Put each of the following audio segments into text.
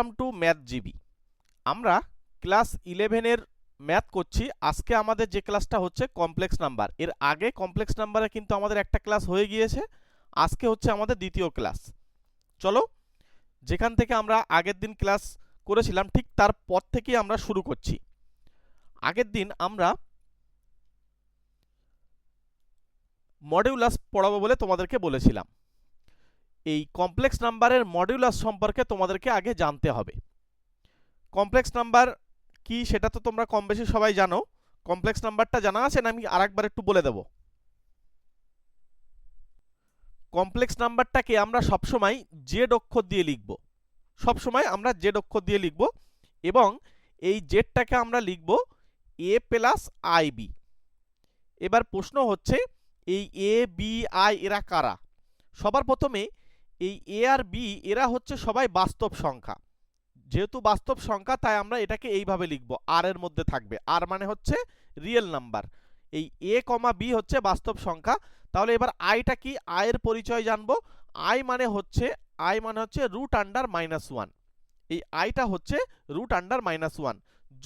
Welcome to math GB. আমরা class 11-এর math করছি। আজকে আমাদের যে ক্লাসটা হচ্ছে কমপ্লেক্স নাম্বার। এর আগে কমপ্লেক্স নাম্বারে কিন্তু আমাদের একটা ক্লাস হয়ে গিয়েছে, আজকে হচ্ছে আমাদের দ্বিতীয় ক্লাস। চলো, যেখান থেকে আমরা আগের দিন ক্লাস করেছিলাম ঠিক তারপর থেকেই আমরা শুরু করছি। আগের দিন আমরা মডিউলাস পড়াবো বলে তোমাদেরকে বলেছিলাম। এই কমপ্লেক্স নাম্বারের মডিউলাস সম্পর্কে তোমাদেরকে আগে জানতে হবে। কমপ্লেক্স নাম্বার কি সেটা তো তোমরা কম বেশি সবাই জানো। কমপ্লেক্স নাম্বারটা জানা আছে না আমি আরেকবার একটু বলে দেব। কমপ্লেক্স নাম্বারটাকে আমরা সবসময় জেড অক্ষর দিয়ে লিখব। সবসময় আমরা জেড অক্ষর দিয়ে লিখব এবং এই জেডটাকে আমরা লিখব এ প্লাস আই বি। এবার প্রশ্ন হচ্ছে এই এ বি আই এরা কারা? সবার প্রথমে এই এ আর বি এরা হচ্ছে সবাই বাস্তব সংখ্যা। যেহেতু বাস্তব সংখ্যা তাই আমরা এটাকে এইভাবে লিখব, আর এর মধ্যে থাকবে, আর মানে হচ্ছে রিয়েল নাম্বার। এই এ কমা বি হচ্ছে বাস্তব সংখ্যা। তাহলে এবার আইটা কি, আয়ের পরিচয় জানবো। আই মানে হচ্ছে রুট আন্ডার মাইনাস ওয়ান। এই আইটা হচ্ছে রুট আন্ডার মাইনাস ওয়ান।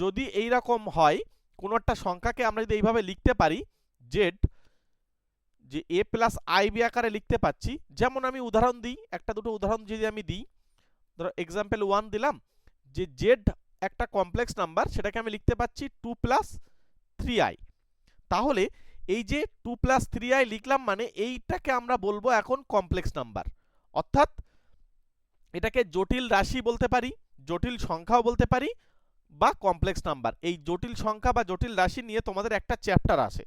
যদি এইরকম হয় কোনো একটা সংখ্যাকে আমরা যদি এইভাবে লিখতে পারি জেড, যে এ প্লাস আই বি আকারে লিখতে পাচ্ছি, যেমন আমি উদাহরণ দিই, একটা দুটো উদাহরণ যদি আমি দিই, ধরো এক্সাম্পল 1 দিলাম, যে জেড একটা কমপ্লেক্স নাম্বার, সেটাকে আমি লিখতে পাচ্ছি 2 প্লাস 3i। তাহলে এই যে 2 প্লাস 3i লিখলাম মানে এইটাকে আমরা বলবো এখন কমপ্লেক্স নাম্বার। অর্থাৎ এটাকে জটিল রাশি বলতে পারি, জটিল সংখ্যাও বলতে পারি, বা কমপ্লেক্স নাম্বার। এই জটিল সংখ্যা বা জটিল রাশি নিয়ে তোমাদের একটা চ্যাপ্টার আছে,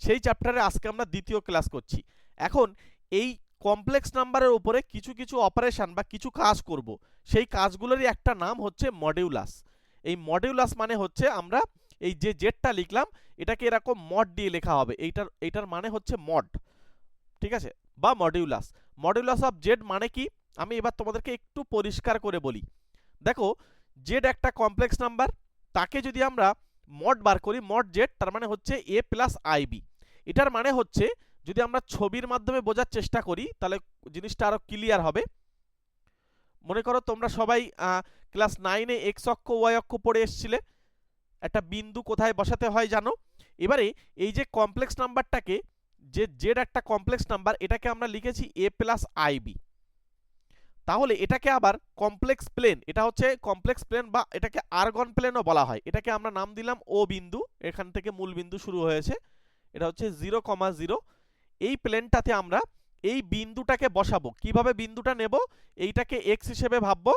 সেই চ্যাপ্টারে আজকে আমরা দ্বিতীয় ক্লাস করছি। এখন এই কমপ্লেক্স নাম্বারের উপরে কিছু কিছু অপারেশন বা কিছু কাজ করব, সেই কাজগুলোরই একটা নাম হচ্ছে মডিউলাস। এই মডিউলাস মানে হচ্ছে আমরা এই যে জেডটা লিখলাম এটাকে এরকম মড দিয়ে লেখা হবে, এইটার মানে হচ্ছে মড, ঠিক আছে, বা মডিউলাস। মডিউলাস অফ জেড মানে কি আমি এবার তোমাদেরকে একটু পরিষ্কার করে বলি। দেখো, জেড একটা কমপ্লেক্স নাম্বার, তাকে যদি আমরা মড বার করি, মড জেড, তার মানে হচ্ছে এ প্লাস আই বি। এটার মানে হচ্ছে যদি আমরা ছবির মাধ্যমে বোঝার চেষ্টা করি তাহলে জিনিসটা আরো ক্লিয়ার হবে। মনে করো তোমরা সবাই ক্লাস 9-এ এক্স অক্ষ ওয়াই অক্ষ পড়ে এসেছিলে, একটা বিন্দু কোথায় বসাতে হয় জানো। এবারে এই যে কমপ্লেক্স নাম্বারটাকে, যে জেড একটা কমপ্লেক্স নাম্বার, এটাকে আমরা লিখেছি এ প্লাস আই বি। তাহলে এটাকে আবার কমপ্লেক্স প্লেন, এটা হচ্ছে কমপ্লেক্স প্লেন বা এটাকে আর্গন প্লেনও বলা হয়। এটাকে আমরা নাম দিলাম ও বিন্দু, এখান থেকে মূল বিন্দু শুরু হয়েছে, এটা হচ্ছে 0,0। এই প্লেনটাতে আমরা এই বিন্দুটাকে বসাবো। কিভাবে বিন্দুটা নেব, এইটাকে এক্স হিসেবে ভাববো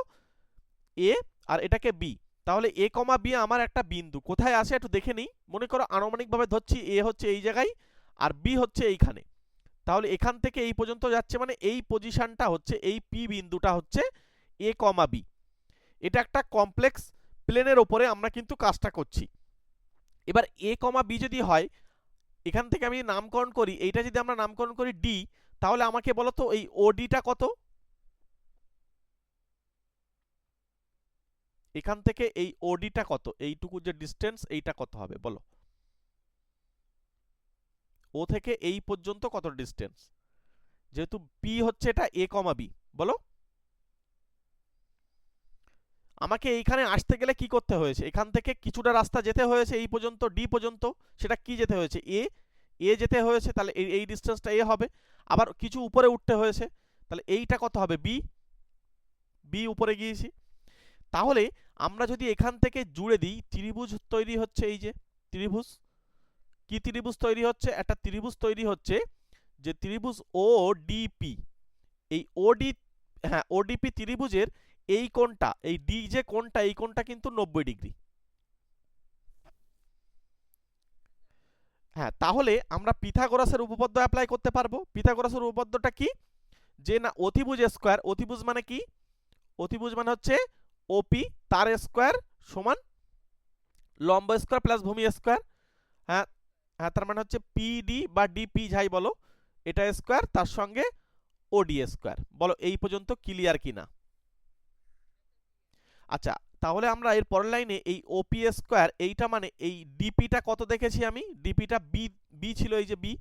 এ, আর এটাকে বি। তাহলে এ কমা বি আমার একটা বিন্দু কোথায় আছে একটু দেখে নিই। মনে করো আনুমানিকভাবে ধরছি এ হচ্ছে এই জায়গায় আর বি হচ্ছে এইখানে। তাহলে এখান থেকে এই পর্যন্ত যাচ্ছে মানে এই পজিশনটা হচ্ছে, এই পি বিন্দুটা হচ্ছে এ কমা বি। এটা একটা কমপ্লেক্স প্লেনের ওপরে আমরা কিন্তু কাজটা করছি। এবার এ কমা বি যদি হয়, এখান থেকে আমি নামকরণ করি, এইটা যদি আমরা নামকরণ করি ডি, তাহলে আমাকে বলো তো এই ওডিটা কত? এখান থেকে এই ওডিটা কত, এইটুকু যে ডিস্টেন্স, এইটা কত হবে বলো? ও থেকে এই পর্যন্ত কত ডিস্টেন্স? যেহেতু পি হচ্ছে এটা এ কমা বি, বলো আমাকে এইখানে আসতে গেলে কি করতে হয়েছে? এখান থেকে কিছুটা রাস্তা যেতে হয়েছে এই পর্যন্ত ডি পর্যন্ত, সেটা কি যেতে হয়েছে? এ, এ যেতে হয়েছে, তাহলে এই ডিস্টেন্সটা এ হবে। আবার কিছু উপরে উঠতে হয়েছে, তাহলে এইটা কত হবে? বি, বি উপরে গিয়েছি। তাহলে আমরা যদি এখান থেকে জুড়ে দিই, ত্রিভুজ তৈরি হচ্ছে, এই যে ত্রিভুজ, কি ত্রিভুজ তৈরি হচ্ছে? একটা ত্রিভুজ তৈরি হচ্ছে, যে ত্রিভুজ ও ডিপি। এই ওডি, হ্যাঁ ওডিপি ত্রিভুজের এই কোণটা, এই ডি যে কোণটা, এই কোণটা কিন্তু 90 ডিগ্রি। হ্যাঁ, তাহলে আমরা পিথাগোরাসের উপপাদ্য অ্যাপ্লাই করতে পারবো। পিথাগোরাসের উপপাদ্যটা কি? যে না অতিভুজ স্কয়ার, অতিভুজ মানে কি? অতিভুজ মানে হচ্ছে ওপি তার স্কয়ার সমান লম্ব স্কয়ার প্লাস ভূমি স্কয়ার। হ্যাঁ, হ্যাঁ, তার মানে হচ্ছে পিডি বা ডিপি যাই বলো, এটা স্কয়ার তার সঙ্গে ওডি স্কয়ার। বলো এই পর্যন্ত ক্লিয়ার কিনা? আচ্ছা, তাহলে আমরা এর পরের লাইনে এই ওপি স্কয়ার, এইটা মানে এই ডিপিটা কত দেখেছি আমি? ডিপিটা বি, বি ছিল, এই যে বি,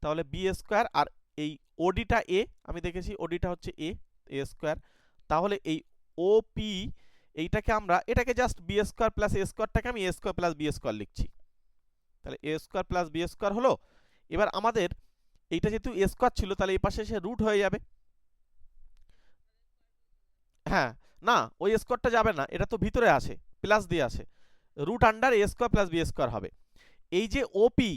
তাহলে বি স্কয়ার। আর এই ওডিটা এ, আমি দেখেছি ওডিটা হচ্ছে এ, এ স্কয়ার। তাহলে এই ও পি এইটাকে আমরা এটাকে জাস্ট বি স্কোয়ার প্লাস এ স্কোয়ারটাকে আমি এ স্কোয়ার প্লাস বি স্কোয়ার লিখছি। তাহলে এ স্কোয়ার প্লাস বি স্কোয়ার হলো। এবার আমাদের এইটা যেহেতু এ স্কোয়ার ছিল তাহলে এই পাশে এসে রুট হয়ে যাবে। হ্যাঁ, না ওই স্কোয়ারটা যাবে না, এটা তো ভিতরে আছে, প্লাস দিয়ে আছে, রুট আন্ডার এ স্কোয়ার প্লাস বি স্কোয়ার হবে। এই যে ওপি,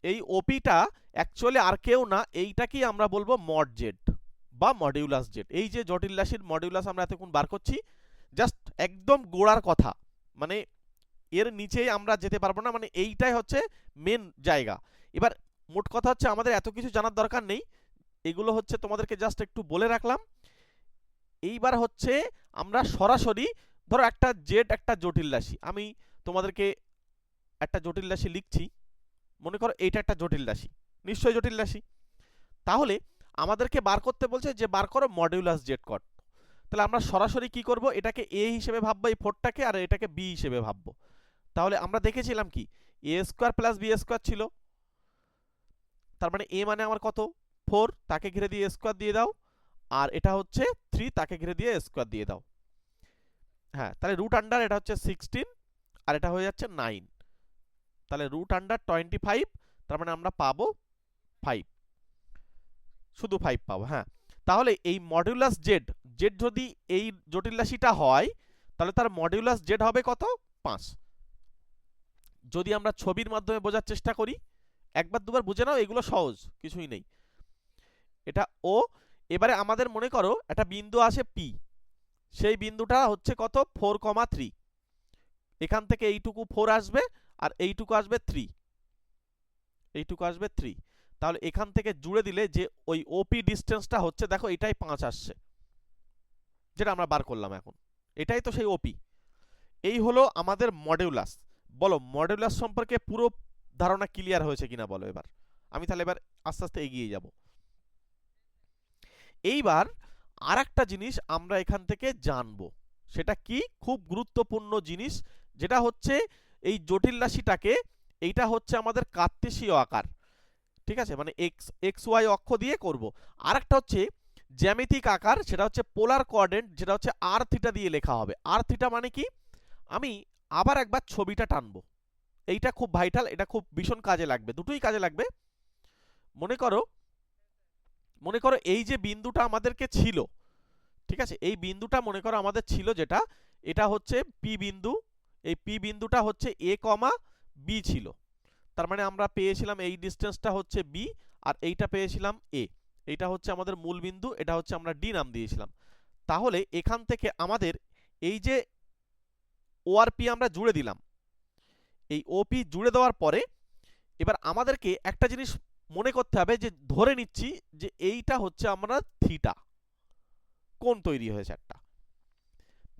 এই ওপিটা অ্যাকচুয়ালি আর কেউ না, এইটাকেই আমরা বলবো মড জেড বা মডিউলাস জেড। এই যে জটিল রাশির মডিউলাস আমরা এতক্ষণ বার করছি, জাস্ট একদম গোড়ার কথা, মানে এর নিচেই আমরা যেতে পারবো না, মানে এইটাই হচ্ছে মেন জায়গা। এবার মোট কথা হচ্ছে আমাদের এত কিছু জানার দরকার নেই, এগুলো হচ্ছে তোমাদেরকে জাস্ট একটু বলে রাখলাম। এইবার হচ্ছে আমরা সরাসরি ধরো একটা জেড একটা জটিল রাশি, আমি তোমাদেরকে একটা জটিল রাশি লিখছি, মনে করো এইটা একটা জটিল রাশি, নিশ্চয়ই জটিল রাশি। তাহলে আমাদেরকে বার করতে বলছে যে বার করো মডিউলাস জেড কট। তাহলে আমরা সরাসরি কি করব, এটাকে এ হিসেবে ভাববো এই ফোরটাকে, আর এটাকে বি হিসেবে ভাববো। তাহলে আমরা দেখেছিলাম কি এ স্কোয়ার প্লাস বি স্কোয়ার ছিল, তার মানে এ মানে আমার কত 4, তাকে ঘিরে দিয়ে স্কোয়ার দিয়ে দাও, আর এটা হচ্ছে 3, তাকে ঘিরে দিয়ে স্কোয়ার দিয়ে দাও। হ্যাঁ, তাহলে রুট আন্ডার এটা হচ্ছে 16 আর এটা হয়ে যাচ্ছে 9, তাহলে রুট আন্ডার 25, তার মানে আমরা পাবো 5, শুধু 5 পাবো। হ্যাঁ, তাহলে এই মডিউলাস জেড, জেড যদি এই জটিল রাশিটা হয় তাহলে তার মডিউলাস জেড হবে কত 5। যদি আমরা ছবির মাধ্যমে বোঝার চেষ্টা করি, একবার দুবার বুঝে নাও, এগুলো সহজ কিছুই নেই। এটা ও, এবারে আমাদের মনে করো একটা বিন্দু আসে পি, সেই বিন্দুটা হচ্ছে কত 4,3, এখান থেকে এইটুকু 4 আসবে আর এইটুকু আসবে 3, এইটুকু আসবে 3। তাহলে এখান থেকে জুড়ে দিলে যে ওই ওপি ডিসটেন্সটা হচ্ছে, দেখো এটাই 5 আসছে, যেটা আমরা বার করলাম এখন, এটাই তো সেই ওপি। এই হলো আমাদের মডিউলাস। বলো মডিউলাস সম্পর্কে পুরো ধারণা ক্লিয়ার হয়েছে কিনা বলো এবার। আমি তাহলে এবার আস্তে আস্তে এগিয়ে যাব। এইবার আর একটা জিনিস আমরা এখান থেকে জানবো, সেটা কি খুব গুরুত্বপূর্ণ জিনিস, যেটা হচ্ছে এই জটিল রাশিটাকে, এইটা হচ্ছে আমাদের কার্তেশীয় আকার, ঠিক আছে, মানে এক্স এক্স ওয়াই অক্ষ দিয়ে করব। আর একটা হচ্ছে জ্যামিতিক আকার, সেটা হচ্ছে পোলার কোঅর্ডিনেট, যেটা হচ্ছে আর থিটা দিয়ে লেখা হবে। আর থিটা মানে কি, আমি আবার একবার ছবিটা টানবো, এইটা খুব ভাইটাল, এটা খুব ভীষণ কাজে লাগবে, দুটোই কাজে লাগবে। মনে করো, মনে করো এই যে বিন্দুটা আমাদেরকে ছিল, ঠিক আছে, এই বিন্দুটা মনে করো আমাদের ছিল যেটা, এটা হচ্ছে পি বিন্দু, এই পি বিন্দুটা হচ্ছে এ কমা বি ছিল, তার মানে আমরা পেয়েছিলাম এই ডিসটেন্সটা হচ্ছে বি, আর এইটা পেয়েছিলাম এ, এইটা হচ্ছে আমাদের মূল বিন্দু, এটা হচ্ছে আমরা ডি নাম দিয়েছিলাম। তাহলে এখান থেকে আমাদের এই যে ওআরপি আমরা জুড়ে দিলাম, এই ওপি জুড়ে দেওয়ার পরে এবার আমাদেরকে একটা জিনিস মনে করতে হবে, যে ধরে নিচ্ছি যে এইটা হচ্ছে আমরা থিটা কোণ তৈরি হয়েছে একটা।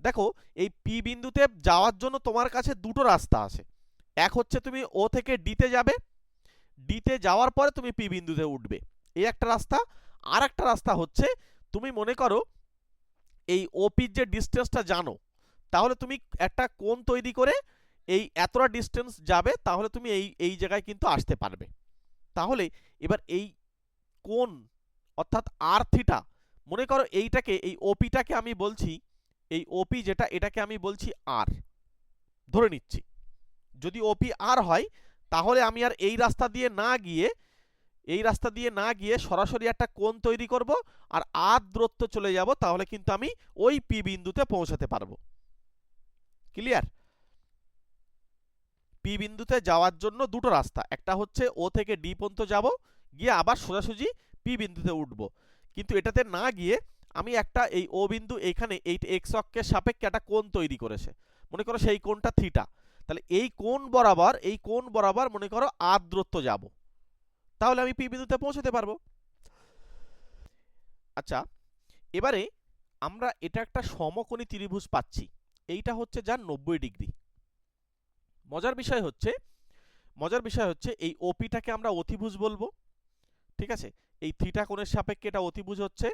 দেখো এই পি বিন্দুতে যাওয়ার জন্য তোমার কাছে দুটো রাস্তা আছে, এক হচ্ছে তুমি ও থেকে ডিতে যাবে, ডিতে যাওয়ার পরে তুমি পি বিন্দুতে উঠবে, এই একটা রাস্তা। আর একটা রাস্তা হচ্ছে তুমি মনে করো এই ওপির যে ডিস্টেন্সটা জানো, তাহলে তুমি একটা কোণ তৈরি করে এই এতটা ডিস্টেন্স যাবে, তাহলে তুমি এই এই জায়গায় কিন্তু আসতে পারবে। তাহলে এবার এই কোণ অর্থাৎ আর থিটা, মনে করো এইটাকে, এই ওপিটাকে আমি বলছি, এই ওপি যেটা, এটাকে আমি বলছি আর, ধরে নিচ্ছি যদি ওপি আর হয়, তাহলে আমি আর এই রাস্তা দিয়ে না গিয়ে, এই রাস্তা দিয়ে না গিয়ে সরাসরি একটা কোণ তৈরি করব, আর আর দূরত্ব চলে যাব, তাহলে কিন্তু আমি ওই পি বিন্দুতে পৌঁছাতে পারবো। ক্লিয়ার? পি বিন্দুতে যাওয়ার জন্য দুটো রাস্তা, একটা হচ্ছে ও থেকে ডি পর্যন্ত যাব, গিয়ে আবার সোজাসুজি পি বিন্দুতে উঠবো, কিন্তু এটাতে না গিয়ে আমি একটা এই ও বিন্দু এখানে এই এক্স অক্ষের সাপেক্ষে একটা কোণ তৈরি করেছে, মনে করো সেই কোণটা থিটা, তাহলে এই কোণ বরাবর, এই কোণ বরাবর মনে করো আর দূরত্ব যাব, তাহলে আমি পি বিন্দুতে পৌঁছাতে পারবো। আচ্ছা, এবারে আমরা এটা একটা সমকোণী ত্রিভুজ পাচ্ছি, এইটা হচ্ছে যার 90 ডিগ্রি। মজার বিষয় হচ্ছে, মজার বিষয় হচ্ছে এই ওপিটাকে আমরা অতিভুজ বলবো, ঠিক আছে, এই থিটা কোণের সাপেক্ষে এটা অতিভুজ হচ্ছে,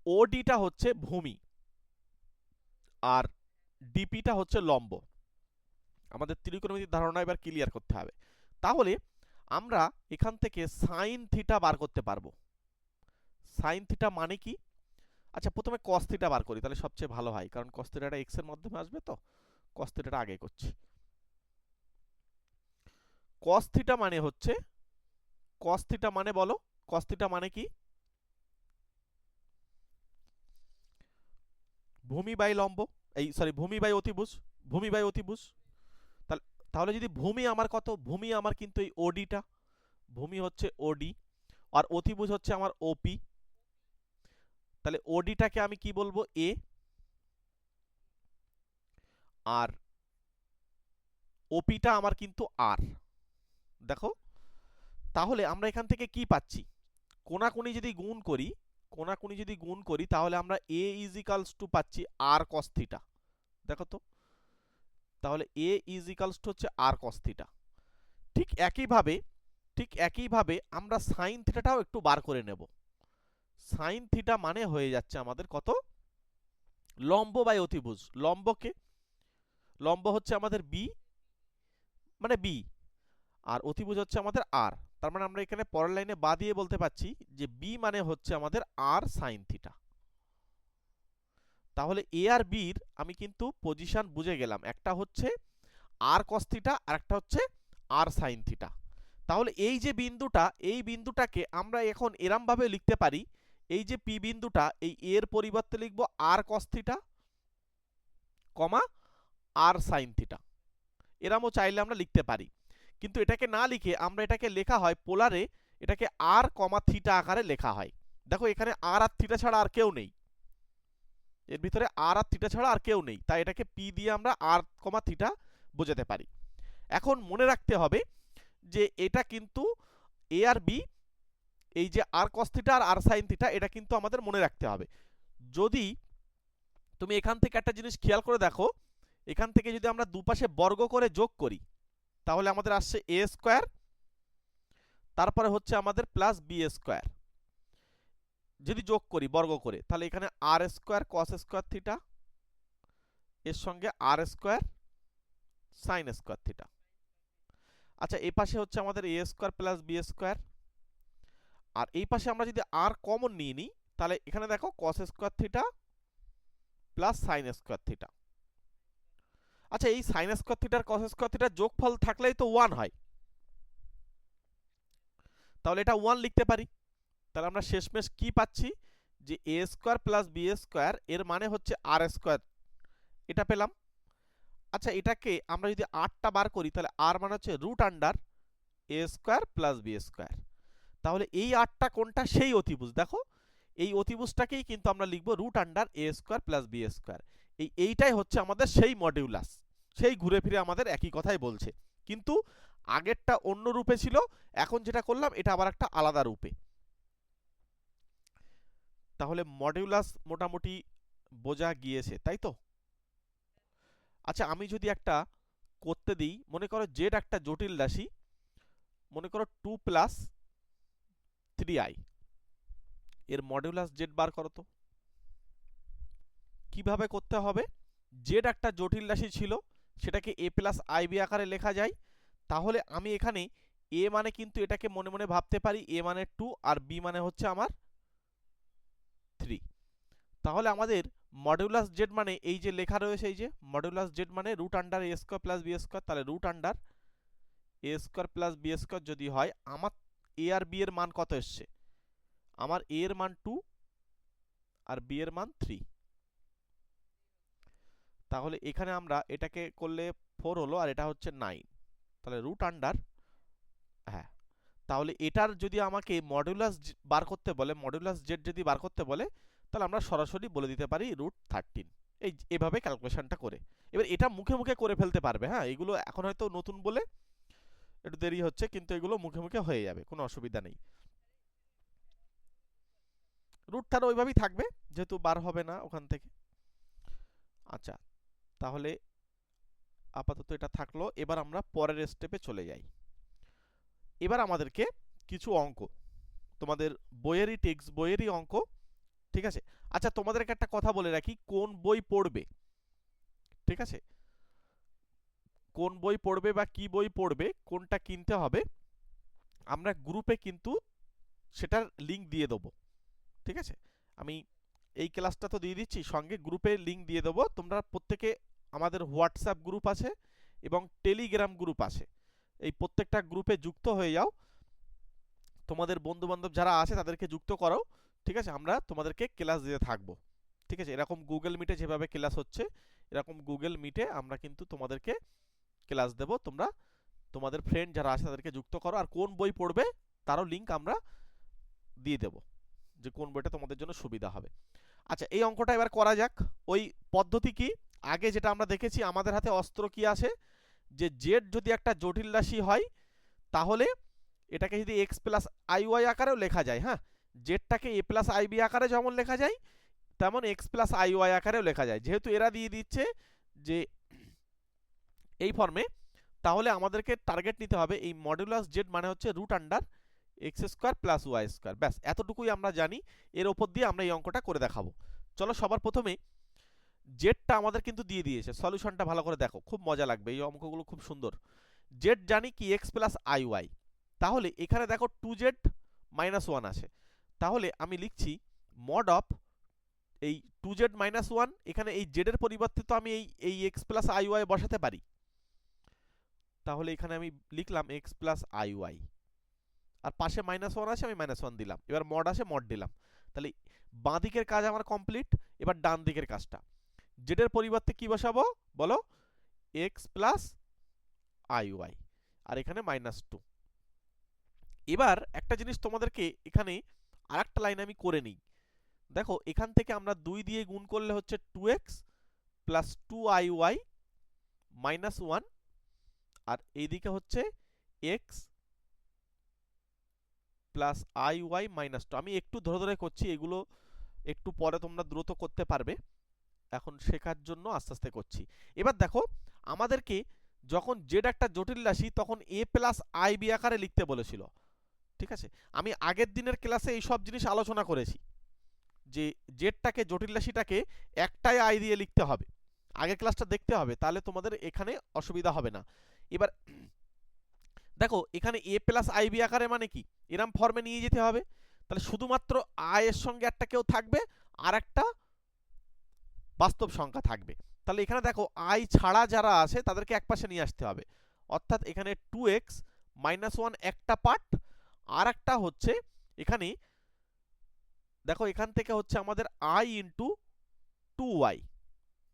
ওডিটা হচ্ছে ভূমি, আর ডিপিটা হচ্ছে লম্ব। আমাদের ত্রিকোণমিতির ধারণা এবার ক্লিয়ার করতে হবে। তাহলে আমরা এখান থেকে সাইন থিটা বার করতে পারবো। সাইন থিটা মানে কি, আচ্ছা প্রথমে cos থিটা বার করি, তাহলে সবচেয়ে ভালো হয়, কারণ cos থিটাটা x এর মাধ্যমে আসবে, তো cos থিটাটা আগে করছি। cos থিটা মানে হচ্ছে, cos থিটা মানে বলো, cos থিটা মানে কি? ভূমি বাই লম্ব, এই সরি ভূমি বাই অতিভুজ, ভূমি বাই অতিভুজ। তাহলে তাহলে যদি ভূমি আমার কত, ভূমি আমার কিন্তু এই ওডিটা, ভূমি হচ্ছে ওডি, আর অতিভুজ হচ্ছে আমার ওপি। তাহলে ওডিটাকে আমি কি বলবো, এ, আর ওপিটা আমার কিন্তু আর। দেখো, তাহলে আমরা এখান থেকে কি পাচ্ছি, কোনাকুনি যদি গুণ করি, কোনাকুনি যদি গুণ করি, তাহলে আমরা এ ইজ ইকালস টু পাচ্ছি আর কস থিটা। দেখো তো, তাহলে এ ইজ ইকালস টু হচ্ছে আর কস থিটা। ঠিক একইভাবে, ঠিক একইভাবে আমরা সাইন থিটাটাও একটু বার করে নেব। সাইন থিটা মানে হয়ে যাচ্ছে আমাদের কত, লম্ব বাই অতিভুজ। লম্বকে, লম্ব হচ্ছে আমাদের বি, মানে বি, আর অতিভুজ হচ্ছে আমাদের আর। তার মানে আমরা এখানে পরের লাইনে বা দিয়ে বলতে পাচ্ছি যে বি মানে হচ্ছে আমাদের আর সাইন থিটা। তাহলে এ আর বির আমি কিন্তু পজিশন বুঝে গেলাম, একটা হচ্ছে আর কস থিটা আর একটা হচ্ছে আর সাইন থিটা। তাহলে এই যে বিন্দুটা, এই বিন্দুটাকে আমরা এখন এরম ভাবে লিখতে পারি, এই যে পি বিন্দুটা, এই এর পরিবর্তে লিখব আর কস থিটা কমা আর সাইন থিটা। এরমও চাইলে আমরা লিখতে পারি, কিন্তু এটাকে না লিখে আমরা এটাকে লেখা হয় পোলারে, এটাকে আর কমা থিটা আকারে লেখা হয়। দেখো এখানে আর আর থিটা ছাড়া আর কেউ নেই, এর ভিতরে আর আর থিটা ছাড়া আর কেউ নেই, তাই এটাকে পি দিয়ে আমরা আর কমা থিটা বোঝাতে পারি। এখন মনে রাখতে হবে যে এটা কিন্তু এ আর বি, এই যে আর কস থিটা আর আর সাইন থিটা, এটা কিন্তু আমাদের মনে রাখতে হবে। যদি তুমি এখান থেকে একটা জিনিস খেয়াল করে দেখো, এখান থেকে যদি আমরা দুপাশে বর্গ করে যোগ করি, তাহলে আমাদের আসছে এ স্কোয়ার, তারপরে হচ্ছে আমাদের প্লাস বি স্কোয়ার। যদি যোগ করি বর্গ করে, তাহলে এখানে আর স্কোয়ার কস স্কোয়ার থিটা, এর সঙ্গে আর স্কোয়ার সাইন স্কোয়ার থিটা। আচ্ছা এই পাশে হচ্ছে আমাদের এ স্কোয়ার প্লাস বি স্কোয়ার, আর এই পাশে আমরা যদি আর কমন নিয়ে নিই, তাহলে এখানে দেখো cos square theta plus sine square theta. আচ্ছা এই সাইন স্কোয়ার থিটার কস স্কোয়ার থিটার যোগফল থাকলেই তো 1 হয়, তাহলে এটা 1 লিখতে পারি। তাহলে আমরা শেষমেশ কি পাচ্ছি, যে এ স্কোয়ার প্লাস বি স্কোয়ার এর মানে হচ্ছে আর স্কোয়ার, এটা পেলাম। আচ্ছা এটাকে আমরা যদি আরটা বার করি, তাহলে আর মানে হচ্ছে রুট আন্ডার এ স্কোয়ার প্লাস বি স্কোয়ার। তাহলে এই আরটা কোনটা, সেই অতিভুজ। দেখো এই অতিভুজটাকেই কিন্তু আমরা লিখব রুট আন্ডার এ স্কোয়ার প্লাস বি স্কোয়ার। এইটাই হচ্ছে আমাদের সেই মডিউলাস, সেই ঘুরে ফিরে আমাদের একই কথাই বলছে, কিন্তু আগেরটা অন্য রূপে ছিল, এখন যেটা করলাম এটা আবার একটা আলাদা রূপে। তাহলে মডিউলাস মোটামুটি বোঝা গিয়েছে, তাই তো? আচ্ছা আমি যদি একটা করতে দিই, মনে করো জেড একটা জটিল রাশি, মনে করো 2 প্লাস 3i, এর মডিউলাস জেড বার করো তো। কিভাবে করতে হবে, জেড একটা জটিল রাশি ছিল, সেটাকে এ প্লাস আইবি আকারে লেখা যায়। তাহলে আমি এখানে এ মানে কিন্তু এটাকে মনে মনে ভাবতে পারি এ মানে 2 আর বি মানে হচ্ছে আমার 3। তাহলে আমাদের মডিউলাস জেড মানে এই যে লেখা রয়েছে, এই যে মডিউলাস জেড মানে রুট আন্ডার এ স্কোয়ার প্লাস বি স্কোয়ার, তাহলে রুট আন্ডার এ স্কোয়ার প্লাস বি স্কোয়ার যদি হয়, আমার এ আর বি এর মান কত এসছে, আমার এ এর মান 2 আর বি এর মান 3। তাহলে এখানে আমরা এটাকে করলে 4 হলো, আর এটা হচ্ছে 9, তাহলে রুট আন্ডার, হ্যাঁ, তাহলে এটার যদি আমাকে মডুলাস বার করতে বলে, মডুলাস জেড যদি বার করতে বলে, তাহলে আমরা সরাসরি বলে দিতে পারি √13। এভাবে ক্যালকুলেশনটা করে এবার এটা মুখে মুখে করে ফেলতে পারবে। হ্যাঁ এগুলো এখন হয়তো নতুন বলে একটু দেরি হচ্ছে, কিন্তু এগুলো মুখে মুখে হয়ে যাবে, কোনো অসুবিধা নেই। √13 ওইভাবেই থাকবে, যেহেতু বার হবে না ওখান থেকে। আচ্ছা তাহলে আপাতত এটা থাকলো, এবার আমরা পরের স্টেপে চলে যাই। এবার আমাদেরকে কিছু অঙ্ক, তোমাদের বইয়েরই টেক্সট বইয়েরই অঙ্ক, ঠিক আছে? আচ্ছা তোমাদেরকে একটা কথা বলে রাখি, কোন বই পড়বে, ঠিক আছে? কোন বই পড়বে বা কি বই পড়বে, কোনটা কিনতে হবে, আমরা গ্রুপে কিন্তু সেটার লিংক দিয়ে দেবো, ঠিক আছে? আমি এই ক্লাসটা তো দিয়ে দিচ্ছি, সঙ্গে গ্রুপে লিঙ্ক দিয়ে দেবো। তোমরা প্রত্যেকে, আমাদের হোয়াটসঅ্যাপ গ্রুপ আছে এবং টেলিগ্রাম গ্রুপ আছে, এই প্রত্যেকটা গ্রুপে যুক্ত হয়ে যাও। তোমাদের বন্ধু বান্ধব যারা আছে তাদেরকে যুক্ত করো, ঠিক আছে? আমরা তোমাদেরকে ক্লাস দিতে থাকবো, ঠিক আছে? এরকম গুগল মিটে যেভাবে ক্লাস হচ্ছে, এরকম গুগল মিটে আমরা কিন্তু তোমাদেরকে ক্লাস দেব। তোমরা তোমাদের ফ্রেন্ড যারা আছে তাদেরকে যুক্ত করো, আর কোন বই পড়বে তারও লিঙ্ক আমরা দিয়ে দেব, যে কোন বইটা তোমাদের জন্য সুবিধা হবে। আচ্ছা, এই অঙ্কটা এবার করা যাক। ওই পদ্ধতি কি, আগে যেটা আমরা দেখেছি, আমাদের হাতে অস্ত্র কি আছে, যে জেড যদি একটা জটিল রাশি হয় তাহলে এটাকে যদি এক্স প্লাস আই ওয়াই আকারেও লেখা যায়, হ্যাঁ, জেডটাকে এ প্লাস আই বি আকারে যেমন লেখা যায় তেমন এক্স প্লাস আই ওয়াই আকারেও লেখা যায়। যেহেতু এরা দিয়ে দিচ্ছে যে এই ফর্মে, তাহলে আমাদেরকে টার্গেট নিতে হবে এই মডুলাস জেড মানে হচ্ছে root under x square plus Y square. ব্যাস এতটুকুই আমরা জানি, এর ওপর দিয়ে আমরা এই অঙ্কটা করে দেখাবো। চলো, সবার প্রথমে জেডটা আমাদের কিন্তু দিয়ে দিয়েছে, সলিউশনটা ভালো করে দেখো, খুব মজা লাগবে, এই অঙ্কগুলো খুব সুন্দর। জেড জানি কি এক্স প্লাস আই ওয়াই, তাহলে এখানে দেখো 2z মাইনাস 1 আছে, তাহলে আমি লিখছি মড অফ এই 2z মাইনাস 1, এখানে এই z এর পরিবর্তে তো আমি এই এক্স প্লাস আই ওয়াই বসাতে পারি, তাহলে এখানে আমি লিখলাম এক্স প্লাস আই ওয়াই, আর পাশে মাইনাস 1 আছে, আমি মাইনাস 1 দিলাম, এবার মড আছে মড দিলাম। তাহলে বাঁ দিকের কাজ আমার কমপ্লিট। এবার ডান দিকের কাজটা, জেড এর পরিবর্তে কি বসাবো বলো, এক্স প্লাস আই ওয়াই, আর এখানে মাইনাস 2। এবার একটা জিনিস তোমাদেরকে এখানে আরেকটা লাইন আমি করে নিই, দেখো এখান থেকে আমরা 2 দিয়ে গুণ করলে হচ্ছে 2x প্লাস 2iy মাইনাস 1, আর এইদিকে হচ্ছে x প্লাস iy মাইনাস 2। আমি একটু ধরে ধরে করছি, এগুলো একটু পরে তোমরা দ্রুত করতে পারবে, এখন শেখার জন্য আস্তে আস্তে করছি। এবার দেখো আমাদেরকে যখন জেড একটা জটিল রাশি তখন a প্লাস আই বি আকারে লিখতে বলেছিল, ঠিক আছে? আমি আগের দিনের ক্লাসে এই সব জিনিস আলোচনা করেছি, যে জেডটাকে জটিল রাশিটাকে একটাই আই দিয়ে লিখতে হবে। আগের ক্লাসটা দেখতে হবে, তাহলে তোমাদের এখানে অসুবিধা হবে না। এবার দেখো এখানে এ প্লাস আই বি আকারে মানে কি, এরম ফর্মে নিয়ে যেতে হবে, তাহলে শুধুমাত্র আই এর সঙ্গে একটা কেউ থাকবে আর একটা বাস্তব সংখ্যা থাকবে। তাহলে এখানে দেখো আই ছাড়া যারা আছে তাদেরকে একপাশে নিয়ে আসতে হবে, অর্থাৎ এখানে 2x মাইনাস 1 একটা পার্ট, আর একটা হচ্ছে এখানে দেখো এখান থেকে হচ্ছে আমাদের i ইন্টু 2y।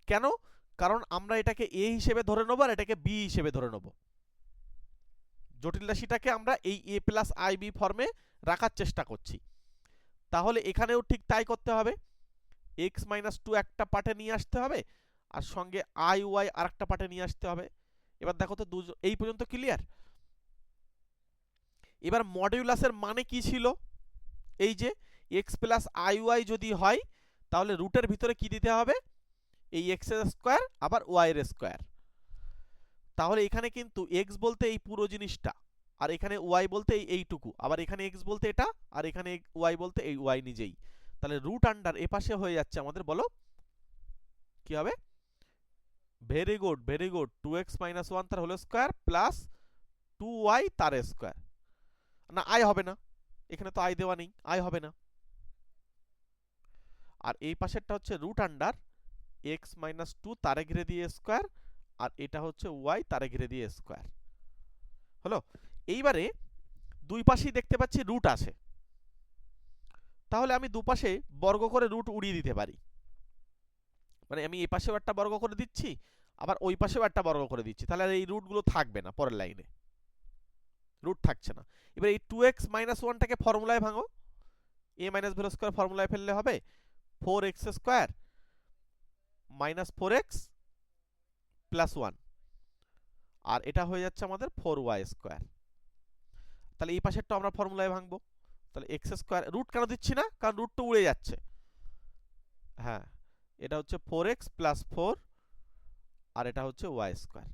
কেন? কারণ আমরা এটাকে a হিসেবে ধরে নেবো আর এটাকে b হিসেবে ধরে নেবো, জটিল রাশিটাকে আমরা এই a প্লাস আই বি ফর্মে রাখার চেষ্টা করছি। তাহলে এখানেও ঠিক তাই করতে হবে, x মাইনাস 2 একটা পার্টে নিয়ে আসতে হবে, আর সঙ্গে আই ওয়াই আর একটা পার্টে নিয়ে আসতে হবে। এবার দেখো তো এই পর্যন্ত ক্লিয়ার? এবার মডিউলাসের মানে কি ছিল, এই যে x প্লাস আই ওয়াই যদি হয় তাহলে রুটের ভিতরে কি দিতে হবে, এই এক্স এর স্কোয়ার আবার ওয়াই এর স্কোয়ার। তাহলে এখানে কিন্তু x বলতে এই পুরো জিনিসটা, আর এখানে y বলতে এইটুকু, আবার এখানে x বলতে এটা, আর এখানে y বলতে এই y নিজেই। তাহলে রুট আন্ডার এ পাশে হয়ে যাচ্ছে আমাদের, বলো কি হবে? Very good very good, 2x minus 1 তার হোল স্কোয়ার প্লাস 2y তার স্কোয়ার। না, আই হবে না, এখানে তো আই দেওয়া নেই, আই হবে না। আর এই পাশেরটা হচ্ছে রুট আন্ডার x মাইনাস 2 তারে ঘিরে দিয়ে স্কোয়ার, আর এটা হচ্ছে y তারে ঘিরে দিয়ে স্কোয়ার। হলো? এইবারে দুই পাশেই দেখতে পাচ্ছি রুট আছে, তাহলে আমি দুপাশে বর্গ করে রুট উড়িয়ে দিতে পারি, মানে আমি এই পাশেও একটা বর্গ করে দিচ্ছি, আবার ওই পাশেও একটা বর্গ করে দিচ্ছি, তাহলে আর এই রুটগুলো থাকবে না, পরের লাইনে রুট থাকছে না। এবার এই 2x মাইনাস 1টাকে ফর্মুলায় ভাঙো, a মাইনাস ভি স্কোয়ার ফর্মুলায় ফেললে হবে 4x square minus 4x plus 1, আর এটা হয়ে যাচ্ছে আমাদের 4y স্কোয়ার। তাহলে এই পাশেরটা আমরা ফর্মুলায় ভাঙবো, তাহলে x স্কোয়ার, রুট কেন দিচ্ছি না, কারণ রুট তো উড়ে যাচ্ছে। হ্যাঁ, এটা হচ্ছে 4x প্লাস 4, আর এটা হচ্ছে y স্কোয়ার।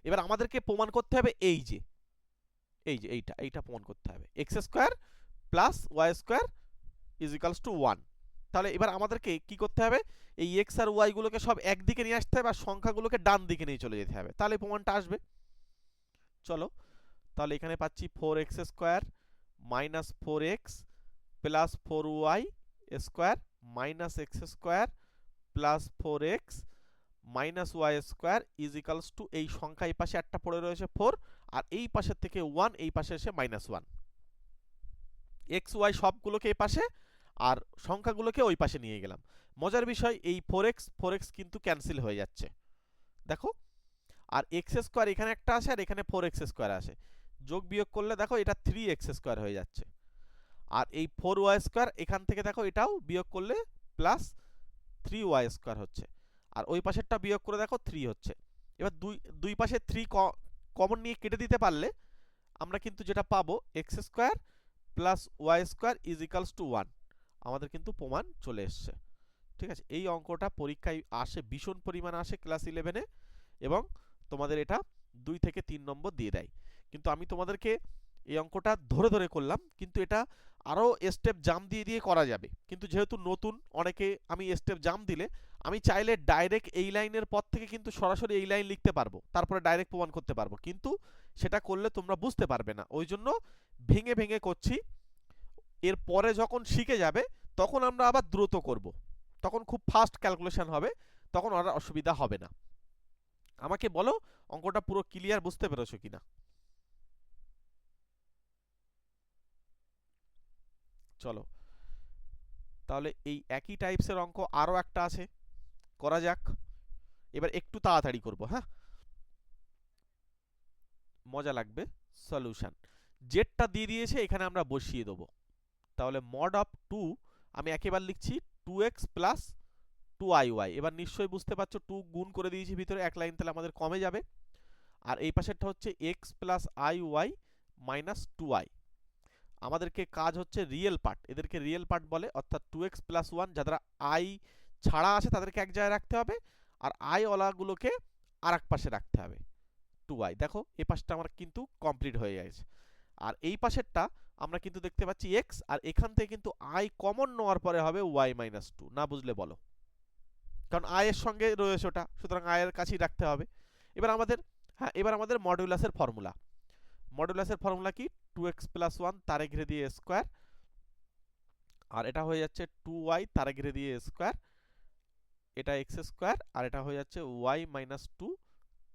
এবার আমাদেরকে প্রমাণ করতে হবে এই যে এইটা প্রমাণ করতে হবে, x square plus y square is equals to 1। তাহলে এবার আমাদেরকে কি করতে হবে, এই x আর y গুলোকে সব একদিকে নিয়ে আসতে হবে আর সংখ্যাগুলোকে ডান দিকে নিয়ে চলে যেতে হবে, তাহলে প্রমাণটা আসবে। চলো, তাহলে এখানে পাচ্ছি 4x square minus 4x plus 4y square minus x square plus 4x minus y square is equals to, এই সংখ্যা এই পাশে একটা পড়ে রয়েছে 4, আর এই পাশের থেকে 1 এই পাশে এসে -1। এক্স ওয়াই সবগুলোকে এই পাশে আর সংখ্যাগুলোকে ওই পাশে নিয়ে গেলাম। মজার বিষয়, এই 4x কিন্তু ক্যান্সেল হয়ে যাচ্ছে, দেখো। আর এক্স স্কোয়ার এখানে একটা আছে আর এখানে 4x স্কোয়ার আছে, যোগ বিয়োগ করলে দেখো এটা 3x স্কোয়ার হয়ে যাচ্ছে। আর এই 4y স্কোয়ার এখান থেকে দেখো এটাও বিয়োগ করলে প্লাস 3y স্কোয়ার হচ্ছে, আর ওই পাশেরটা বিয়োগ করে দেখো 3 হচ্ছে। এবার দুই পাশে 3 কমন নিয়ে কেটে দিতে পারলে আমরা কিন্তু যেটা পাবো x square plus Y square is equals to 1, আমাদের কিন্তু প্রমাণ চলে এসছে। ঠিক আছে, এই অঙ্কটা পরীক্ষায় আসে, ভীষণ পরিমাণ আসে ক্লাস 11-এ, এবং তোমাদের এটা 2 থেকে 3 নম্বর দিয়ে দেয়। কিন্তু আমি তোমাদেরকে এই অঙ্কটা ধরে ধরে করলাম, কিন্তু এটা আরও স্টেপ জাম দিয়ে দিয়ে করা যাবে, কিন্তু যেহেতু নতুন অনেকে আমি স্টেপ জাম দিলে আমি চাইলে ডাইরেক্ট এই লাইনের পর থেকে কিন্তু সরাসরি এই লাইন লিখতে পারবো, তারপরে ডাইরেক্ট প্রমাণ করতে পারবো, কিন্তু সেটা করলে তোমরা বুঝতে পারবে না, ওই জন্য ভেঙে ভেঙে করছি। এর পরে যখন শিখে যাবে তখন আমরা আবার দ্রুত করব, তখন খুব ফাস্ট ক্যালকুলেশন হবে, তখন আর অসুবিধা হবে না। আমাকে বলো অঙ্কটা পুরো ক্লিয়ার বুঝতে পেরেছো কিনা? চলো তাহলে এই একই টাইপসের অঙ্ক আরও একটা আছে, করা যাক। এবার একটু তাড়াতাড়ি করব, হ্যাঁ, মজা লাগবে। সলিউশন, জেডটা দিয়ে দিয়েছে, এখানে আমরা বসিয়ে দেবো। তাহলে মড অফ 2 আমি একেবারে লিখছি 2x প্লাস 2iy। এবার নিশ্চয়ই বুঝতে পারছো 2 গুণ করে দিয়েছি ভিতরে এক লাইন, তাহলে আমাদের কমে যাবে। আর এই পাশেরটা হচ্ছে x plus iy minus 2i। আমাদেরকে কাজ হচ্ছে রিয়েল পার্ট, এদেরকে রিয়েল পার্ট বলে, অর্থাৎ 2x প্লাস 1 যারা i ছাড়া আছে তাদেরকে এক জায়গায় রাখতে হবে, আর i ওয়ালাগুলোকে আর এক পাশে রাখতে হবে 2i। দেখো এই পাশটা আমার কিন্তু কমপ্লিট হয়ে গেছে। আর এই পাশেরটা আমরা কিন্তু দেখতে পাচ্ছি x, আর এখান থেকে কিন্তু i কমন নেওয়ার পরে হবে y মাইনাস 2। না বুঝলে বলো, কারণ i এর সঙ্গে রয়েছে ওটা, সুতরাং i এর কাছেই রাখতে হবে। এবার আমাদের মডুলাসের ফর্মুলা। মডুলাসের ফর্মুলা কি? 2x প্লাস 1 তারে ঘিরে দিয়ে স্কোয়ার, আর এটা হয়ে যাচ্ছে 2y তারে ঘিরে দিয়ে স্কোয়ার, এটা x স্কোয়ার, আর এটা হয়ে যাচ্ছে y মাইনাস 2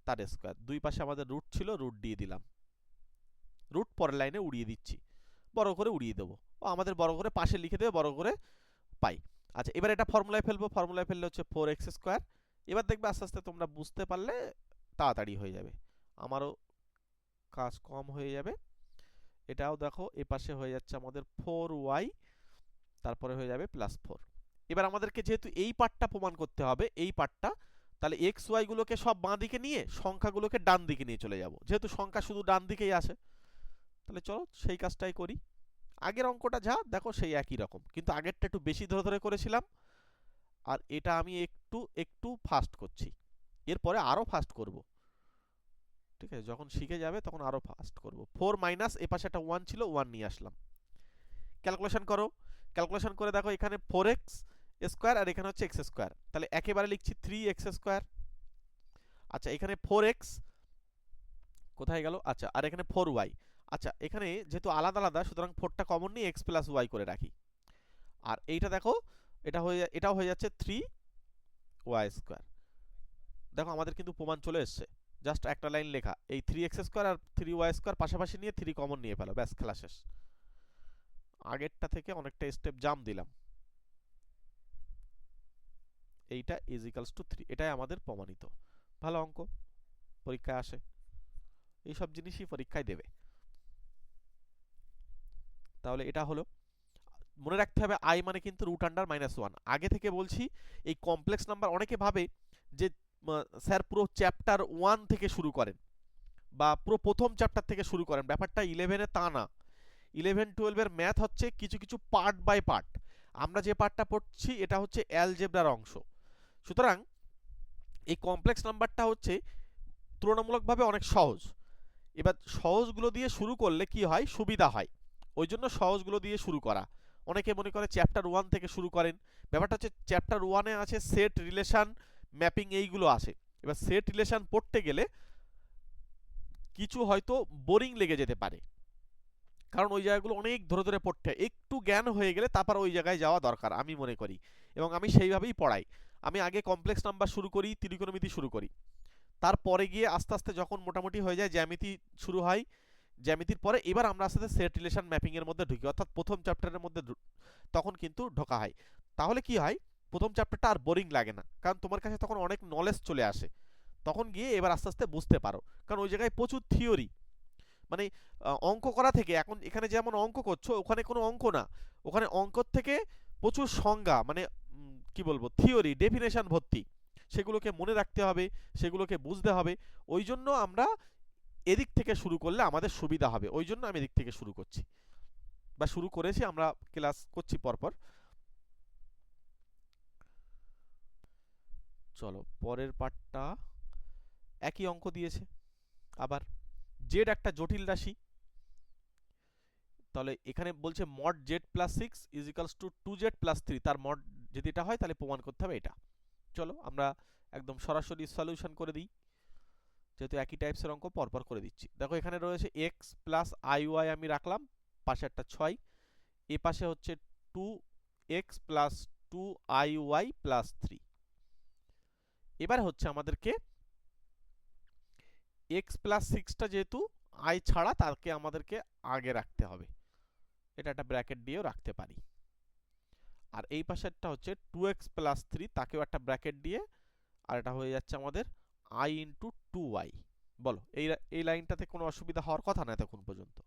তার স্কোয়ার। দুই পাশে আমাদের রুট ছিল, রুট দিয়ে দিলাম, রুট পরের লাইনে উড়িয়ে দিচ্ছি, বড় করে উড়িয়ে দেবো, ও আমাদের বড় করে পাশে লিখে দেবে, বড় করে পাই। আচ্ছা, এবার এটা ফর্মুলায় ফেলবো, ফর্মুলায় ফেললে হচ্ছে 4x স্কোয়ার। এবার দেখবে আস্তে আস্তে তোমরা বুঝতে পারলে তাড়াতাড়ি হয়ে যাবে, আমারও কাজ কম হয়ে যাবে। এটাও দেখো এ পাশে হয়ে যাচ্ছে আমাদের 4y, তারপরে হয়ে যাবে প্লাস 4। এবার আমাদেরকে যেহেতু এই পার্টটা প্রমাণ করতে হবে, এই পার্টটা, তাহলে এক্স ওয়াই গুলোকে সব বাঁ দিকে নিয়ে সংখ্যাগুলোকে ডান দিকে নিয়ে চলে যাব, যেহেতু সংখ্যা শুধু ডান দিকেই আসে। তাহলে চলো সেই কাজটাই করি। আগের অঙ্কটা যা দেখো সেই একই রকম, কিন্তু আগেরটা একটু বেশি ধরে ধরে করেছিলাম, আর এটা আমি একটু একটু ফাস্ট করছি, এরপরে আরো ফাস্ট করব। ঠিক আছে, যখন শিখে যাবে তখন আরো ফাস্ট করব। 4 মাইনাস এ পাশে একটা 1 ছিল, 1 নিয়ে আসলাম। ক্যালকুলেশন করো, ক্যালকুলেশন করে দেখো এখানে 4x স্কোয়ার আর এখানে হচ্ছে x স্কোয়ার, তাহলে একেবারে লিখছি 3x স্কোয়ার। আচ্ছা, এখানে 4x কোথায় গেল? আচ্ছা, আর এখানে 4y। আচ্ছা, এখানে যেহেতু আলাদা আলাদা, সুতরাং 4টা কমন নিয়ে x প্লাস y করে রাখি। আর এইটা দেখো এটাও হয়ে যাচ্ছে 3y স্কোয়ার। দেখো আমাদের কিন্তু প্রমাণ চলে এসছে, জাস্ট একটা লাইন লেখা, এই 3x স্কোয়ার আর 3y স্কোয়ার পাশাপাশি নিয়ে 3 কমন নিয়ে ফেলো, ব্যাস খেলা শেষ। আগেরটা থেকে অনেকটা স্টেপ জাম দিলাম। এইটা ইজ ইকালস টু 3, এটাই আমাদের প্রমাণিত। ভালো অঙ্ক, পরীক্ষায় আসে, এইসব জিনিসই পরীক্ষায় দেবে। তাহলে এটা হলো, মনে রাখতে হবে i মানে কিন্তু রুট আন্ডার -1। আগে থেকে বলছি, এই কমপ্লেক্স নাম্বার অনেকে ভাবে যে স্যার পুরো চ্যাপ্টার 1 থেকে শুরু করেন বা পুরো প্রথম চ্যাপ্টার থেকে শুরু করেন, ব্যাপারটা 11-এ তা না। 11-12 এর ম্যাথ হচ্ছে কিছু কিছু পার্ট বাই পার্ট। আমরা যে পার্টটা পড়ছি এটা হচ্ছে অ্যালজেব্রার অংশ, সুতরাং এই কমপ্লেক্স নাম্বারটা হচ্ছে তুলনামূলকভাবে অনেক সহজ। এবার সহজগুলো দিয়ে শুরু করলে কি হয়, সুবিধা হয়, ওই জন্য সহজগুলো দিয়ে শুরু করা। অনেকে মনে করে চ্যাপ্টার 1 থেকে শুরু করেন, ব্যাপারটা হচ্ছে চ্যাপ্টার 1-এ আছে সেট, রিলেশন, ম্যাপিং, এইগুলো আছে। এবার সেট রিলেশন পড়তে গেলে কিছু হয়তো বোরিং লেগে যেতে পারে, কারণ ওই জায়গাগুলো অনেক ধরে ধরে পড়তে হয়, একটু জ্ঞান হয়ে গেলে তারপর ওই জায়গায় যাওয়া দরকার আমি মনে করি। এবং আমি সেইভাবেই পড়াই। আমি আগে কমপ্লেক্স নাম্বার শুরু করি, ত্রিকোণমিতি শুরু করি, তারপরে গিয়ে আস্তে আস্তে যখন মোটামুটি হয়ে যায় জ্যামিতি শুরু হয়, জ্যামিতির পরে এবার আমরা আস্তে আস্তে সেট রিলেশন ম্যাপিং এর মধ্যে ঢুকি, অর্থাৎ প্রথম চ্যাপ্টারের মধ্যে তখন কিন্তু ঢোকা হয়। তাহলে কি হয়, প্রথম চ্যাপ্টারটা আর বোরিং লাগে না, কারণ তোমার কাছে তখন অনেক নলেজ চলে আসে। তখন গিয়ে এবার আস্তে আস্তে বুঝতে পারো, কারণ ওই জায়গায় প্রচুর থিওরি, মানে অঙ্ক করা থেকে, এখন এখানে যেমন অঙ্ক করছো ওখানে কোনো অঙ্ক না, ওখানে অঙ্কর থেকে প্রচুর সংজ্ঞা, মানে কি বলবো, থিওরি ডেফিনেশন ভর্তি, সেগুলোকে মনে রাখতে হবে, সেগুলোকে বুঝতে হবে। ওই জন্য আমরা এদিক থেকে শুরু করলে আমাদের সুবিধা হবে, ওই জন্য আমি এদিক থেকে শুরু করছি, বা শুরু করেছি, আমরা ক্লাস করছি পরপর। চলো পরের পার্টটা, একই অঙ্ক দিয়েছে আবার, জেড একটা জটিল রাশি, তাহলে এখানে বলছে mod z plus six is equals to two z plus three, তার মড যদি এটা হয় তাহলে প্রমাণ করতে হবে এটা। চলো আমরা একদম সরাসরি সলিউশন করে দিই, যেহেতু একই টাইপসের অঙ্ক পরপর করে দিচ্ছি। দেখো এখানে রয়েছে এক্স প্লাস আই ওয়াই আমি রাখলাম, পাশে একটা 6, এ পাশে হচ্ছে 2x প্লাস 2iy প্লাস 3। এবার হচ্ছে আমাদেরকে x প্লাস সিক্সটা যেহেতু i ছাড়া, তাকে আমাদেরকে আগে রাখতে হবে, এটা একটা ব্র্যাকেট দিয়েও রাখতে পারি। আর এই পাশেরটা হচ্ছে 2x প্লাস 3, তাকেও একটা ব্র্যাকেট দিয়ে, আর এটা হয়ে যাচ্ছে আমাদের i ইন্টু 2y। বলো এই লাইনটাতে কোনো অসুবিধা হওয়ার কথা না এতক্ষণ পর্যন্ত।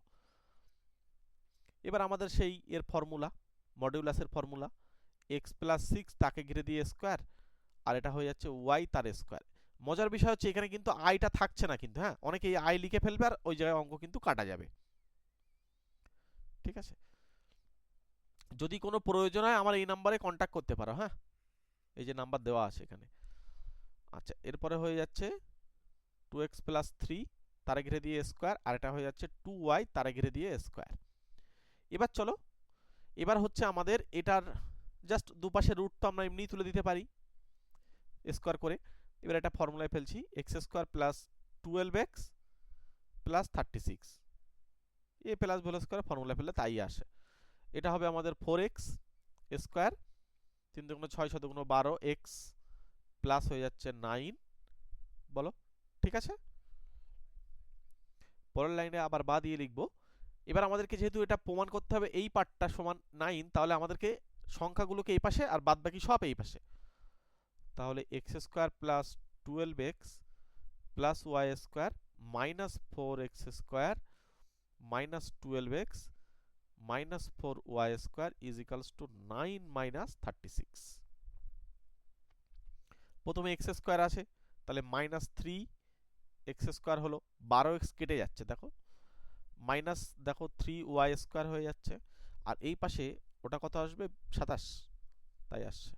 এবার আমাদের সেই এর ফর্মুলা, মডিউলাসের ফর্মুলা, x প্লাস সিক্স তাকে ঘিরে দিয়ে স্কোয়ার, আর এটা হয়ে যাচ্ছে y তার স্কোয়ার। মজার বিষয় হচ্ছে এখানে কিন্তু আইটা থাকছে না কিন্তু, হ্যাঁ, অনেকে এই আই লিখে ফেলবে আর ওই জায়গায় অঙ্ক কিন্তু কাটা যাবে। ঠিক আছে, যদি কোনো প্রয়োজন হয় আমার এই নাম্বারে কন্ট্যাক্ট করতে পারো, হ্যাঁ, এই যে নাম্বার দেওয়া আছে এখানে। আচ্ছা, এরপরে হয়ে যাচ্ছে 2x প্লাস থ্রি তারে ঘিরে দিয়ে স্কোয়ার, আর এটা হয়ে যাচ্ছে 2y তারে ঘিরে দিয়ে স্কোয়ার। এবার চলো, এবার হচ্ছে আমাদের এটার জাস্ট দুপাশে রুট তো আমরা এমনিই তুলে দিতে পারি স্কোয়ার করে। এবার এটা ফর্মুলায় ফেলছি, x square plus 12x plus 36, এ প্লাস ভোল স্কোয়ার ফর্মুলা ফেললে তাই আসে। এটা হবে আমাদের 4x স্কোয়ার, 3 দুগুণ 6 7 দুগুণ 12 x প্লাস হয়ে যাচ্ছে 9। বলো ঠিক আছে? পরের লাইনে আবার বা দিয়ে লিখবো। এবার আমাদেরকে যেহেতু এটা প্রমাণ করতে হবে এই পার্টটা সমান 9, তাহলে আমাদেরকে সংখ্যাগুলোকে এই পাশে আর বাদ বাকি সব এই পাশে, তাহলে x square plus 12x plus Y square minus 4x square minus 12x minus 4y square is equals to 9 minus 36। প্রথমে এক্স স্কোয়ার আছে, তাহলে মাইনাস 3x স্কোয়ার হলো, 12x কেটে যাচ্ছে দেখো, মাইনাস দেখো 3y স্কোয়ার হয়ে যাচ্ছে, আর এই পাশে ওটা কত আসবে 27, তাই আসছে।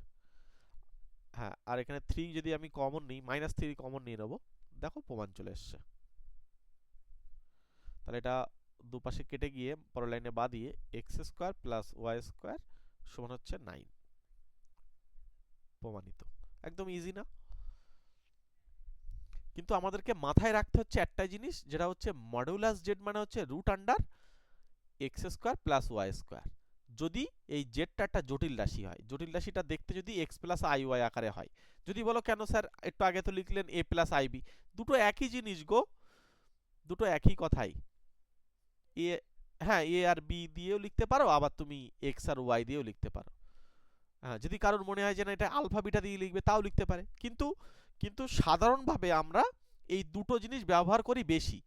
হ্যাঁ, আর এখানে 3 যদি আমি কমন নিই, মাইনাস 3 কমন নিয়ে নেবো, দেখো প্রমাণ চলে এসছে। তাহলে এটা দুপাশে কেটে গিয়ে পরের লাইনে বা দিয়ে x square plus Y square সমান হচ্ছে 9, প্রমাণিত। একদম ইজি না? কিন্তু আমাদেরকে মাথায় রাখতে হচ্ছে একটা জিনিস, যেটা হচ্ছে মডুলাস জেড মানে হচ্ছে root under x square plus Y square. যদি এই জেডটা একটা জটিল রাশি হয়, জটিল রাশিটা দেখতে যদি এক্স প্লাস আই ওয়াই আকারে হয়। যদি বলো কেন স্যার একটু আগে তো লিখলেন এ প্লাস আইবি, দুটো একই জিনিস গো, দুটো একই কথাই। এ, হ্যাঁ, এ আর বি দিয়েও লিখতে পারো, আবার তুমি এক্স আর ওয়াই দিয়েও লিখতে পারো। হ্যাঁ, যদি কারোর মনে হয় যে না এটা আলফা বিটা দিয়ে লিখবে তাও লিখতে পারে, কিন্তু কিন্তু সাধারণভাবে আমরা এই দুটো জিনিস ব্যবহার করি বেশি।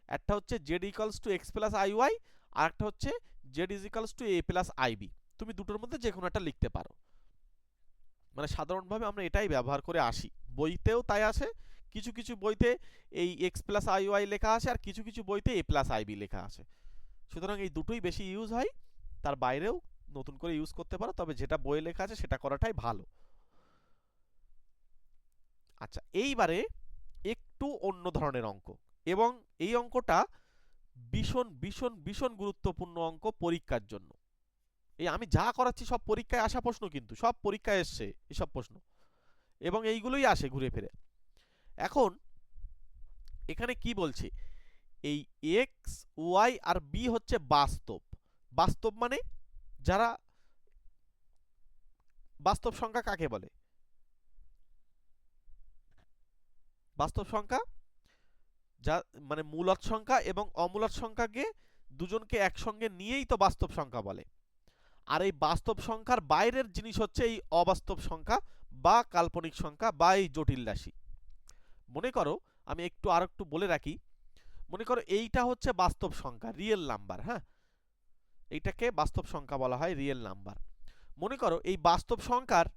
একটা হচ্ছে Z equals to x plus I Y, আর একটা হচ্ছে Z is equals to A plus I B. তুমি দুটোর মধ্যে যে কোনো একটা লিখতে পারো, মানে সাধারণভাবে আমরা এটাই ব্যবহার করে আসি, বইতেও তাই আসে। কিছু কিছু বইতে এই এক্স প্লাস আই ওয়াই লেখা আছে, আর কিছু কিছু বইতে এ প্লাস আইবি লেখা আছে। সুতরাং এই দুটোই বেশি ইউজ হয়, তার বাইরেও নতুন করে ইউজ করতে পারো, তবে যেটা বইয়ে লেখা আছে সেটা করাটাই ভালো। আচ্ছা, এইবারে একটু অন্য ধরনের অঙ্ক, এবং এই অঙ্কটা ভীষণ ভীষণ ভীষণ গুরুত্বপূর্ণ অঙ্ক পরীক্ষার জন্য। এই আমি যা করাচ্ছি সব পরীক্ষায় আসা প্রশ্ন, কিন্তু সব পরীক্ষায় এসছে এসব প্রশ্ন, এবং এইগুলোই আসে ঘুরে ফিরে। এখন এখানে কি বলছে, এই এক্স ওয়াই আর বি হচ্ছে বাস্তব। বাস্তব মানে যারা বাস্তব সংখ্যা কাকে বলে? বাস্তব সংখ্যা যা মানে মূলদ সংখ্যা এবং অমূলদ সংখ্যাকে দুজনকে একসঙ্গে নিয়েই তো বাস্তব সংখ্যা বলে। আর এই বাস্তব সংখ্যার বাইরের জিনিস হচ্ছে এই অবাস্তব সংখ্যা বা কাল্পনিক সংখ্যা বা এই জটিল রাশি। মনে করো, আমি আরেকটু বলে রাখি, মনে করো এইটা হচ্ছে বাস্তব সংখ্যা, রিয়েল নাম্বার। হ্যাঁ, এইটাকে বাস্তব সংখ্যা বলা হয়, রিয়েল নাম্বার। মনে করো এই বাস্তব সংখ্যার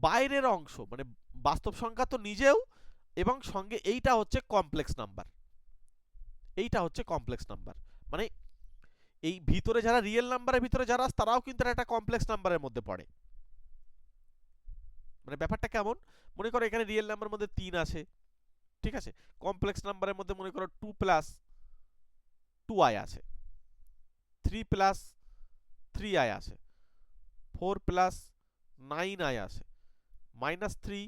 বাইরের অংশ, মানে বাস্তব সংখ্যা তো নিজেও এবং সঙ্গে এইটা হচ্ছে কমপ্লেক্স নাম্বার। এইটা হচ্ছে কমপ্লেক্স নাম্বার, মানে এই ভিতরে যারা রিয়েল নাম্বারের ভিতরে যারা আছে তারাও কিন্তু একটা কমপ্লেক্স নাম্বারের মধ্যে পড়ে। মানে ব্যাপারটা কেমন, মনে করো এখানে রিয়েল নাম্বারের মধ্যে 3 আছে, ঠিক আছে। কমপ্লেক্স নাম্বারের মধ্যে মনে করো 2 প্লাস 2i আছে, 3 প্লাস 3i আছে, 4 প্লাস 9i আছে, -3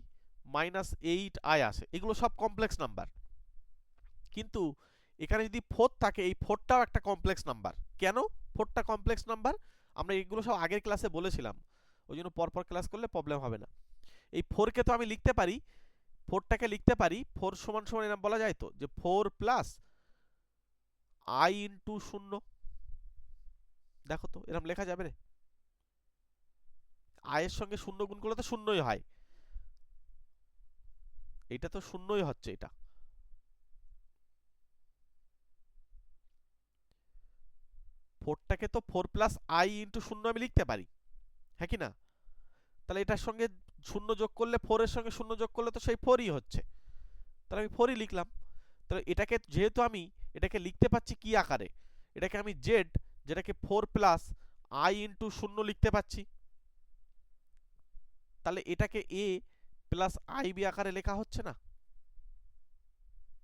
-8i আছে। এগুলো সব কমপ্লেক্স নাম্বার। কিন্তু এখানে যদি 4 থাকে, এই 4টাও একটা কমপ্লেক্স নাম্বার। কেন 4টা কমপ্লেক্স নাম্বার? আমরা এগুলো সব আগের ক্লাসে বলেছিলাম, ওই জন্য পরপর ক্লাস করলে প্রবলেম হবে না। এই 4কে তো আমি লিখতে পারি, 4টাকে লিখতে পারি 4 সমান সমান এরকম বলা যায় তো যে 4 প্লাস i ইন্টু 0। দেখো তো এরকম লেখা যাবে রে? i এর সঙ্গে 0 গুণ করলে তো শূন্যই হয়, এটা তো শূন্যই হচ্ছে। এটা 4টাকে তো 4 প্লাস i ইন্টু 0 আমি লিখতে পারি, হ্যাঁ কি না? তাহলে এটার সঙ্গে 0 যোগ করলে, 4 এর সঙ্গে 0 যোগ করলে তো সেই 4ই হচ্ছে, তাহলে আমি 4ই লিখলাম। তাহলে এটাকে যেহেতু আমি এটাকে লিখতে পাচ্ছি কি আকারে, এটাকে আমি z, যেটাকে 4 প্লাস i ইন্টু 0 লিখতে পাচ্ছি, তাহলে এটাকে a প্লাস ib আকারে লেখা হচ্ছে না?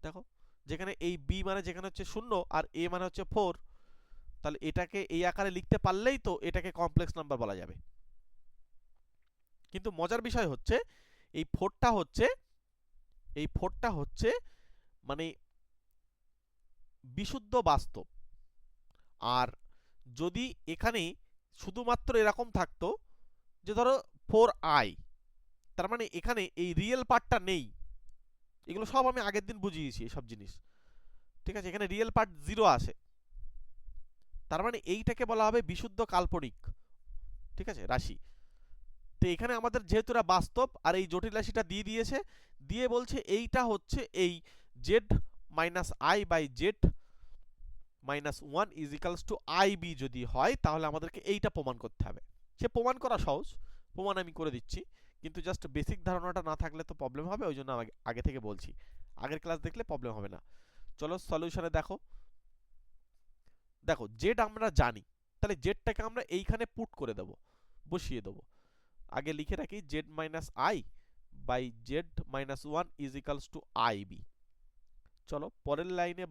দেখো, যেখানে এই b মানে যেখানে হচ্ছে 0 আর a মানে হচ্ছে 4, তাহলে এটাকে এই আকারে লিখতে পারলেই তো এটাকে কমপ্লেক্স নাম্বার বলা যাবে। কিন্তু মজার বিষয় হচ্ছে এই 4টা হচ্ছে মানে বিশুদ্ধ বাস্তব। আর যদি এখানে শুধুমাত্র এরকম থাকতো যে ধরো 4i, তার মানে এখানে এই রিয়েল পার্টটা নেই। এগুলো সব আমি আগের দিন বুঝিয়েছি সব জিনিস, ঠিক আছে। এখানে রিয়েল পার্ট 0 আছে, তার মানে এইটাকে বলা হবে বিশুদ্ধ কাল্পনিক, ঠিক আছে, রাশি। তো এখানে আমাদের যেহেতু এটা বাস্তব আর এই জটিল রাশিটা দিয়ে দিয়েছে, দিয়ে বলছে এইটা হচ্ছে এই z minus I by Z minus 1 is equals to ib যদি হয়, তাহলে আমাদেরকে এইটা প্রমাণ করতে হবে। সে প্রমাণ করা সহজ, প্রমাণ আমি করে দিচ্ছি, কিন্তু জাস্ট বেসিক ধারণাটা না থাকলে তো প্রবলেম হবে, ওই জন্য আগে থেকে বলছি। আগের ক্লাস দেখলে প্রবলেম হবে না। চলো সলিউশনে দেখো। দেখো জেড আমরা জানি, তাহলে জেডটাকে আমরা এইখানে পুট করে দেব, বসিয়ে দেব। আগে লিখে রাখি Z minus I by Z minus 1 is equals to I B. চলো পরের লাইনে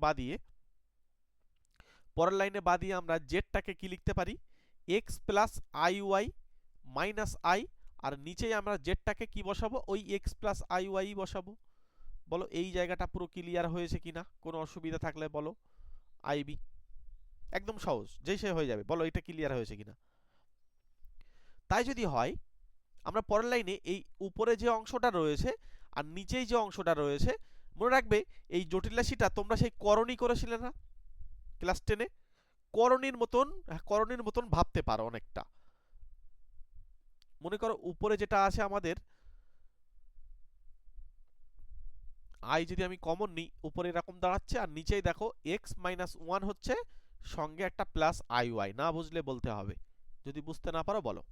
বাদিয়ে আমরা জেডটাকে কি লিখতে পারি, X plus I Y minus I, আর নিচেই আমরা জেডটাকে কি বসাবো, ওই এক্স প্লাস আই ওয়াই বসাবো। বলো এই জায়গাটা পুরো ক্লিয়ার হয়েছে কিনা, কোনো অসুবিধা থাকলে বলো। আইবি একদম সহজ, যেই সে হয়ে যাবে, বলো এটা ক্লিয়ার হয়েছে কিনা। তাই যদি হয়, আমরা পরের লাইনে এই উপরে যে অংশটা রয়েছে আর নিচেই যে অংশটা রয়েছে, মনে রাখবে এই জটিল রাশিটা তোমরা সেই করণী করেছিলে না ক্লাস 10-এ? করণীর মতন ভাবতে পারো অনেকটা। মনে করো উপরে যেটা আছে আমাদের আই, যদি আমি কমন নিই উপরে এরকম দাঁড়াচ্ছে, আর নিচেই দেখো এক্স মাইনাস 1 হচ্ছে, সঙ্গে একটা প্লাস আই ওয়াই। না বুঝলে বলতে হবে, যদি বুঝতে না পারো বলো।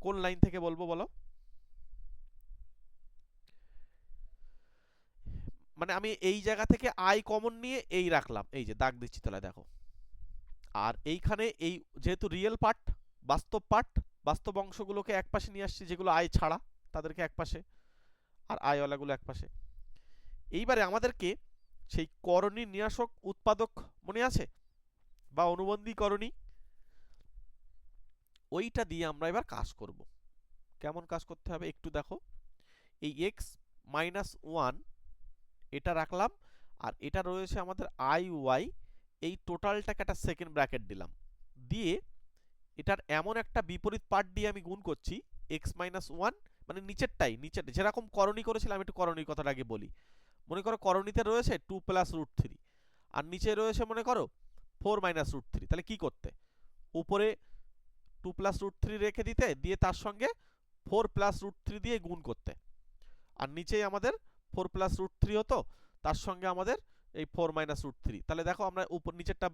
কোন লাইন থেকে বলবো বলো? মানে আমি এই জায়গা থেকে আই কমন নিয়ে এই রাখলাম, এই যে দাগ দিচ্ছি তাহলে দেখো। আর এইখানে এই যেহেতু রিয়েল পার্ট, বাস্তব অংশগুলোকে একপাশে নিয়ে আসছি, যেগুলো আই ছাড়া তাদেরকে একপাশে, আর আইওয়ালাগুলো একপাশে। এইবারে আমাদেরকে সেই করণী নিয়াসক উৎপাদক মনে আছে, বা অনুবন্ধী করণী, ওইটা দিয়ে আমরা এবার কাজ করব। কেমন কাজ করতে হবে একটু দেখো। এই এক্স মাইনাস 1 এটা রাখলাম, আর এটা রয়েছে আমাদের আই ওয়াই, এই টোটালটাকে একটা সেকেন্ড ব্র্যাকেট দিলাম, দিয়ে এটার এমন একটা বিপরীত পার্ট দিয়ে আমি গুণ করছি এক্স মাইনাস ওয়ান, মানে নিচেরটাই, নিচের যেরকম করণী করেছিলাম, একটু করণীর কথাটা আগে বলি। মনে করো করণীতে রয়েছে 2 প্লাস রুট থ্রি, আর নিচে রয়েছে মনে করো 4 মাইনাস রুট থ্রি। তাহলে কি করতে, উপরে 2 প্লাস রুট থ্রি রেখে দিতে, দিয়ে তার সঙ্গে 4 প্লাস রুট থ্রি দিয়ে গুণ করতে, আর নিচেই আমাদের 4 প্লাস রুট থ্রি হতো, তার সঙ্গে আমাদের এই 4 মাইনাস রুট থ্রি। তাহলে দেখো আমরা উপর নিচেরটা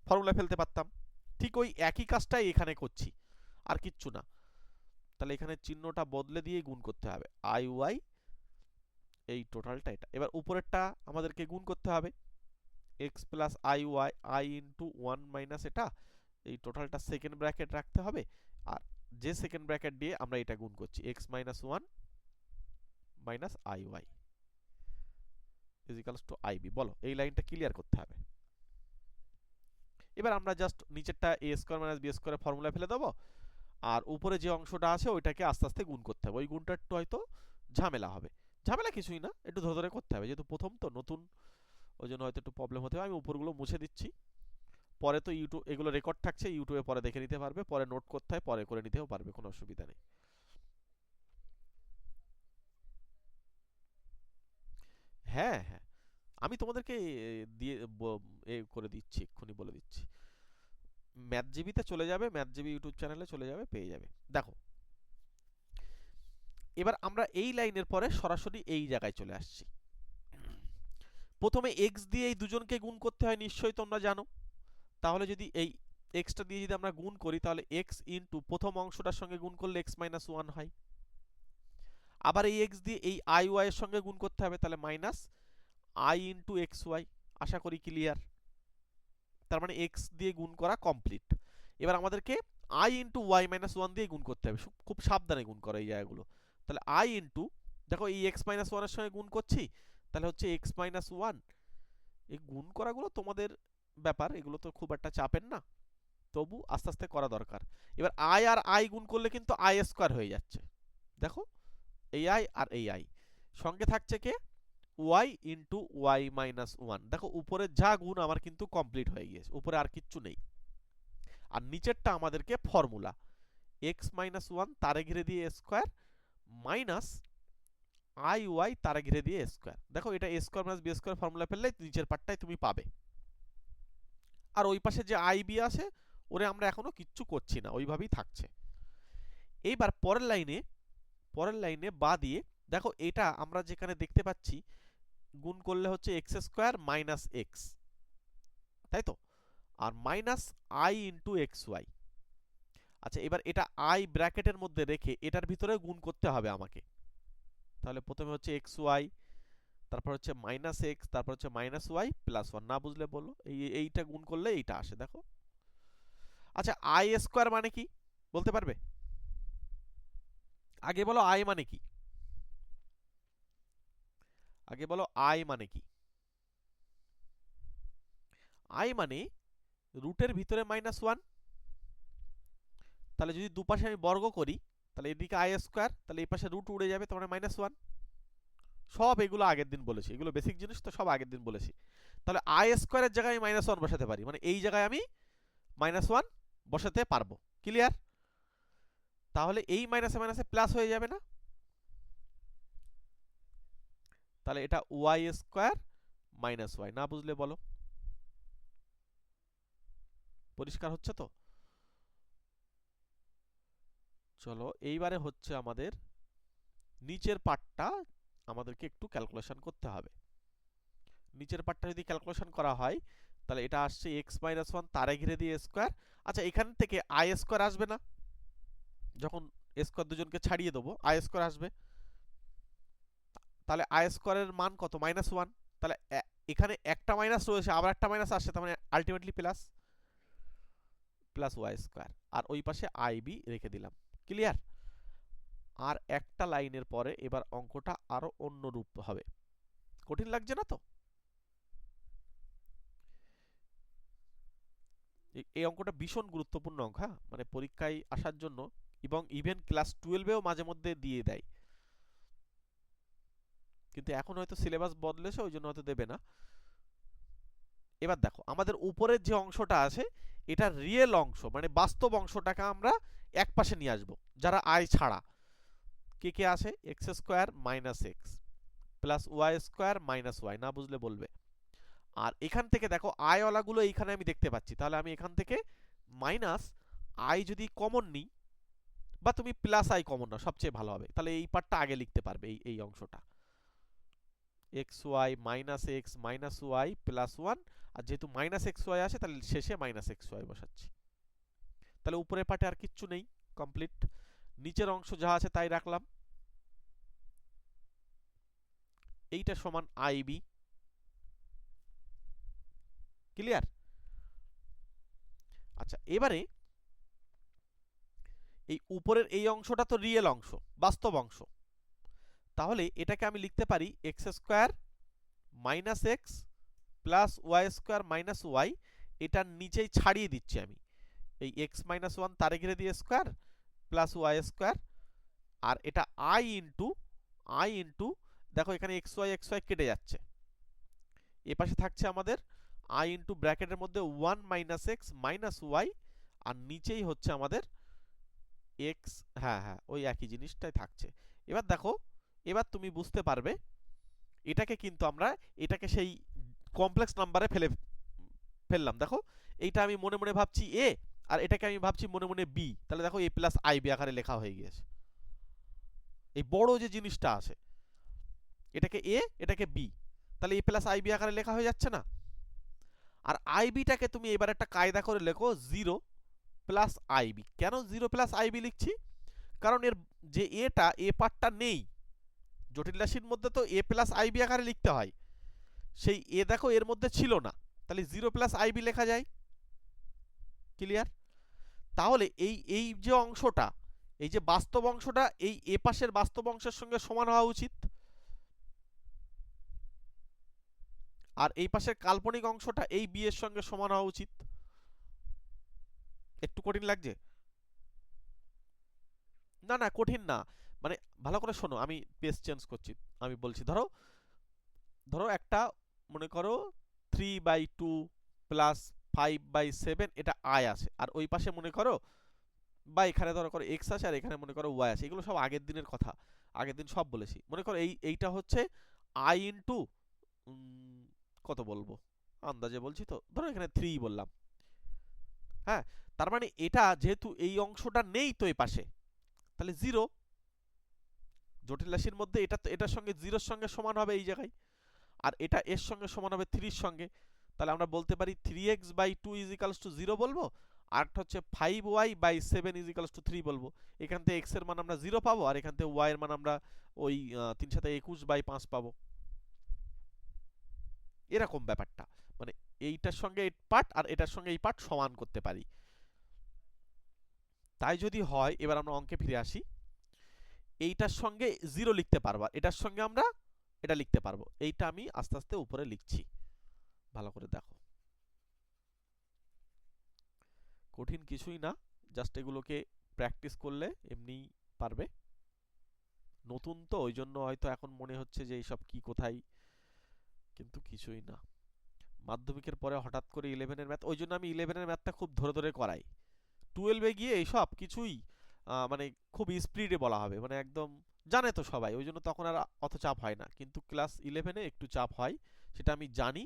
ফর্মুলা ফেলতে পারতাম। ঠিক ওই একই কাজটাই এখানে করছি, আর কিচ্ছু না। তাহলে এখানে চিহ্নটা বদলে দিয়ে গুণ করতে হবে, আই ওয়াই এই টোটালটা এটা। এবার উপরেরটা আমাদেরকে গুণ করতে হবে, x plus I y i into one minus এটা, এই টোটালটা সেকেন্ড ব্র্যাকেট রাখতে হবে, আর যে সেকেন্ড ব্র্যাকেট দিয়ে আমরা এটা গুণ করছি x minus one minus i y is equals to i b. বলো এই লাইনটা ক্লিয়ার করতে হবে। এবার আমরা জাস্ট নিচেরটা এ স্কোয়ার মাইনাস বি স্কোয়ারের ফর্মুলা ফেলে দেবো, আর উপরে যে অংশটা আছে ওইটাকে আস্তে আস্তে গুণ করতে হবে। ওই গুণটা একটু হয়তো ঝামেলা হবে, ঝামেলা কিছুই না, একটু ধরে ধরে করতে হবে, যেহেতু প্রথম তো নতুন, ওই জন্য হয়তো একটু প্রবলেম হতে হবে। আমি উপরগুলো মুছে দিচ্ছি, পরে তো ইউটিউব এগুলো রেকর্ড থাকছে, ইউটিউবে পরে দেখে নিতে পারবে, পরে নোট করতে হয় পরে করে নিতেও পারবে, কোনো অসুবিধা নেই। হ্যাঁ হ্যাঁ, আমি তোমাদেরকে দিয়ে এ করে দিচ্ছি, এক্ষুনি বলে দিচ্ছি। ম্যাথজিবিতে চলে যাবে, ম্যাথজিবি ইউটিউব চ্যানেলে চলে যাবে, পেয়ে যাবে। দেখো এবার আমরা এই লাইনের পরে সরাসরি এই জায়গায় চলে আসছি। প্রথমে এক্স দিয়ে এই দুজনকে গুণ করতে হয়, নিশ্চয়ই তোমরা জানো। তাহলে যদি এই এক্সটা দিয়ে যদি আমরা গুণ করি, তাহলে এক্স ইন্টু প্রথম অংশটার সঙ্গে গুণ করলে এক্স মাইনাস ওয়ান হয়। আবার এই এক্স দিয়ে এই আই ওয়াই এর সঙ্গে গুণ করতে হবে, তাহলে minus I into X Y. আশা করি ক্লিয়ার। তার মানে এক্স দিয়ে গুণ করা কমপ্লিট। এবার আমাদেরকে i into Y minus one দিয়ে গুণ করতে হবে, খুব সাবধানে গুণ করা এই জায়গাগুলো। তাহলে আই ইন্টু, দেখো এই এক্স মাইনাস ওয়ানের সঙ্গে গুণ করছি, তাহলে হচ্ছে এক্স মাইনাস ওয়ান। এই গুণ করাগুলো তোমাদের ব্যাপার, এগুলো তো খুব একটা চাপের না, তবু আস্তে আস্তে করা দরকার। এবার আই আর আই গুণ করলে কিন্তু আই স্কোয়ার হয়ে যাচ্ছে, দেখো এই আই আর এই আই, সঙ্গে থাকছে কে, Y into Y minus one. দেখো উপরে যা গুণ আমার কিন্তু কমপ্লিট হয়ে গিয়েছে, উপরে আর কিচ্ছু নেই। আর নিচেরটা আমাদেরকে ফর্মুলা এক্স মাইনাস ওয়ান তারে ঘিরে দিয়ে স্কোয়ার মাইনাস আই ওয়াই তারে ঘিরে দিয়ে স্কোয়ার। দেখো এটা A square minus B square formula ফেললে নিচের পার্টটাই তুমি পাবে। আর ওই পাশে যে আই বি আছে ওরে আমরা এখনো কিচ্ছু করছি না, ওইভাবেই থাকছে। এইবার পরের লাইনে বা দিয়ে দেখো এটা আমরা যেখানে দেখতে পাচ্ছি গুণ করলে হচ্ছে এক্স স্কোয়ার মাইনাস এক্স, তাই তো, আর minus I into X Y. আচ্ছা এবার এটা আই ব্র্যাকেটের মধ্যে রেখে এটার ভিতরে গুণ করতে হবে আমাকে। তাহলে প্রথমে হচ্ছে এক্স ওয়াই, তারপর হচ্ছে মাইনাস এক্স, তারপর হচ্ছে মাইনাস ওয়াই প্লাস ওয়ান। না বুঝলে বলো, এইটা গুণ করলে এইটা আসে, দেখো। আচ্ছা আই স্কোয়ার মানে কি বলতে পারবে? আগে বলো আই মানে কি, আগে বলো আই মানে কি। আই মানে রুটের ভিতরে মাইনাস ওয়ান। তাহলে যদি দুপাশে আমি বর্গ করি, তাহলে এদিকে আই স্কোয়ার, তাহলে এই পাশে রুট উড়ে যাবে, তার মাইনাস ওয়ান। সব এগুলো আগের দিন বলেছি, এগুলো বেসিক জিনিস তো, সব আগের দিন বলেছি। তাহলে আই স্কোয়ারের জায়গায় আমি মাইনাস ওয়ান বসাতে পারি, মানে এই জায়গায় আমি মাইনাস ওয়ান বসাতে পারবো। ক্লিয়ার? তাহলে এই মাইনাসে মাইনাসে প্লাস হয়ে যাবে না? তাহলে এটা ওয়াই স্কোয়ার মাইনাস ওয়াই। না বুঝলে বলো। পরিষ্কার হচ্ছে তো? চলো এইবারে হচ্ছে আমাদের নিচের পার্টটা আমাদেরকে একটু ক্যালকুলেশন করতে হবে। নিচের পার্টটা যদি ক্যালকুলেশন করা হয়, তাহলে এটা আসছে এক্স মাইনাস ওয়ান তারে ঘিরে দিয়ে স্কোয়ার। আচ্ছা এখান থেকে আই স্কোয়ার আসবে না, যখন স্কোয়ার দুজনকে ছাড়িয়ে দেবো আই স্কোয়ার আসবে। তাহলে আই স্কোয়ারের মান কত, মাইনাস ওয়ান। তাহলে এখানে একটা মাইনাস রয়েছে, আবার একটা মাইনাস আসছে, তার মানে ultimately plus, plus Y square. আর ওই পাশে আই বি রেখে দিলাম। ক্লিয়ার? আর একটা লাইনের পরে এবার অঙ্কটা আরো অন্য রূপ হবে। কঠিন লাগছে না তো? এই অঙ্কটা ভীষণ গুরুত্বপূর্ণ অঙ্ক, হ্যাঁ, মানে পরীক্ষায় আসার জন্য, এবং ইভেন ক্লাস 12-এও মাঝে মধ্যে দিয়ে দেয়, কিন্তু এখন হয়তো সিলেবাস বদলেছে ওই জন্য হয়তো দেবে না। এবার দেখো আমাদের উপরের যে অংশটা আছে এটা রিয়েল অংশ, মানে বাস্তব অংশটাকে আমরা এক পাশে নিয়ে আসবো, যারা আই ছাড়া। কে কে আছে? X square minus x plus Y square minus y, না বুঝলে বলবে। আর এখান থেকে দেখো আইওয়ালাগুলো এইখানে আমি দেখতে পাচ্ছি, তাহলে আমি এখান থেকে মাইনাস আই যদি কমন নিই, বা তুমি প্লাস আই কমন নাও সবচেয়ে ভালো হবে, তাহলে এই পার্টটা আগে লিখতে পারবে, এই অংশটা X Y minus x minus Y plus one. আর যেহেতু মাইনাস এক্স ওয়াই আছে তাহলে শেষে মাইনাস এক্স ওয়াই বসাচ্ছি। তাহলে উপরের পার্টে আর কিচ্ছু নেই, কমপ্লিট। নিচের অংশ যা আছে তাই রাখলাম। এইটা সমান আইবি। ক্লিয়ার? আচ্ছা, এবারে এই উপরের এই অংশটা তো রিয়েল অংশ, বাস্তব অংশ, তাহলে এটাকে আমি লিখতে পারি x square minus x plus Y square minus y. এটার নিচেই ছাড়িয়ে দিচ্ছি আমি, এই এক্স মাইনাস ওয়ান তারে ঘিরে দিয়ে স্কোয়ার প্লাস ওয়াই স্কোয়ার, আর এটা আই ইন্টু দেখো এখানে এক্স ওয়াই কেটে যাচ্ছে, এ পাশে থাকছে আমাদের আই ইন্টু ব্র্যাকেটের মধ্যে one minus x minus Y, আর নিচেই হচ্ছে আমাদের এক্স, হ্যাঁ হ্যাঁ ওই একই জিনিসটাই থাকছে। এবার দেখো, এবার তুমি বুঝতে পারবে এটাকে কিন্তু আমরা এটাকে সেই কমপ্লেক্স নাম্বারে ফেললাম। দেখো এইটা আমি মনে মনে ভাবছি এ, আর এটাকে আমি ভাবছি মনে মনে বি, তাহলে দেখো এ প্লাস আই বি আকারে লেখা হয়ে গিয়েছে। এই বড় যে জিনিসটা আছে এটাকে এ এটাকে বি, তাহলে এ প্লাস আই বি আকারে লেখা হয়ে যাচ্ছে না। আর আই বিটাকে তুমি এবার একটা কায়দা করে লেখো জিরো প্লাস আই বি। কেন জিরো প্লাস আই বি লিখছি? কারণ এর যে এটা এ পার্টটা নেই, জটিল রাশির মধ্যে তো এ প্লাস আই বি আকারে লিখতে হয়, সেই এ দেখো এর মধ্যে ছিল না, তাহলে জিরো প্লাস আই বি লেখা যায়। ক্লিয়ার? তাহলে এই এই যে অংশটা, এই যে বাস্তব অংশটা এই এ পাশের বাস্তব অংশের সঙ্গে সমান হওয়া উচিত, আর এই পাশের কাল্পনিক অংশটা এই বি এর সঙ্গে সমান হওয়া উচিত। একটু কঠিন লাগছে? না না কঠিন না, মানে ভালো করে শোনো, আমি পেজ চেঞ্জ করছি, আমি বলছি। ধরো ধরো একটা মনে করো 3/2 প্লাস 5/7 এটা আই আছে, আর ওই পাশে মনে করো, বা এখানে ধরো করো এক্স আছে, আর এখানে মনে করো ওয়াই আছে। এগুলো সব আগের দিনের কথা, আগের দিন সব বলেছি। মনে করো এইটা হচ্ছে আই ইন্টু কত বলবো, আন্দাজে বলছি তো, ধরো এখানে 3 বললাম। হ্যাঁ, তার মানে এটা যেহেতু এই অংশটা নেই তো এই পাশে, তাহলে জিরো। জটিল রাশির মধ্যে এটা তো এটার সঙ্গে জিরোর সঙ্গে সমান হবে এই জায়গায়, আর এটা এর সঙ্গে সমান হবে 3 সঙ্গে। তাহলে আমরা বলতে পারি 3x/2 ইজিক্যালস টু 0 বলবো, আর হচ্ছে 5y/7 ইজিক্যালস টু 3 বলবো। এখান থেকে x এর মান আমরা 0 পাবো, আর এখান থেকে y এর মান আমরা ওই 3×21/5 পাবো। এরকম ব্যাপারটা, মানে এইটার সঙ্গে এই পার্ট আর এটার সঙ্গে এই পার্ট সমান করতে পারি। তাই যদি হয়, এবার আমরা অঙ্কে ফিরে আসি, এইটার সঙ্গে 0 লিখতে পারবো, এটার সঙ্গে আমরা এটা লিখতে পারবো। এইটা আমি আস্তে আস্তে উপরে লিখছি, ভালো করে দেখো। কঠিন কিছুই না, জাস্ট এগুলোকে প্র্যাকটিস করলে এমনি পারবে। নতুন তো ওই জন্য হয়তো এখন মনে হচ্ছে যে এইসব কি কোথায়, কিন্তু কিছুই না। মাধ্যমিকের পরে হঠাৎ করে 11-এর ম্যাথ, ওই জন্য আমি 11-এর ম্যাথটা খুব ধরে ধরে করাই। 12-এ গিয়ে এইসব কিছুই মানে খুব স্পিডে বলা হবে, মানে একদম জানে তো সবাই, ওই জন্য তখন আর অত চাপ হয় না। কিন্তু ক্লাস 11-এ একটু চাপ হয়, সেটা আমি জানি।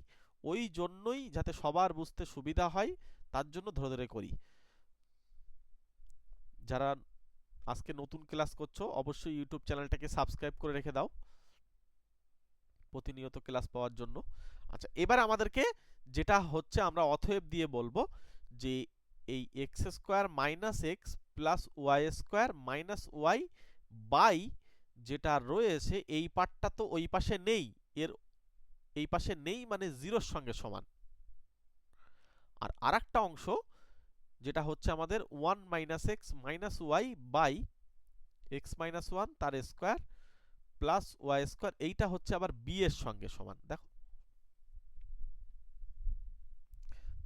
ওই জন্যই যাতে সবার বুঝতে সুবিধা হয়, তার জন্য ধরে ধরে করি। যারা আজকে নতুন ক্লাস করছো অবশ্যই ইউটিউব চ্যানেলটাকে সাবস্ক্রাইব করে রেখে দাও প্রতিনিয়ত ক্লাস পাওয়ার জন্য। আচ্ছা, এবার আমাদেরকে যেটা হচ্ছে আমরা অতএব দিয়ে বলবো যে এই x square minus x plus Y square minus y by যেটা রয়েছে এই পার্টটা তো ওই পাশে নেই, এর এই পাশে নেই মানে জিরোর সঙ্গে সমান। আর আরেকটা অংশ যেটা হচ্ছে আমাদের one minus x minus y by x minus one তার স্কোয়ার প্লাস ওয়াই স্কোয়ার, এইটা হচ্ছে আবার বি এর সঙ্গে সমান। দেখো,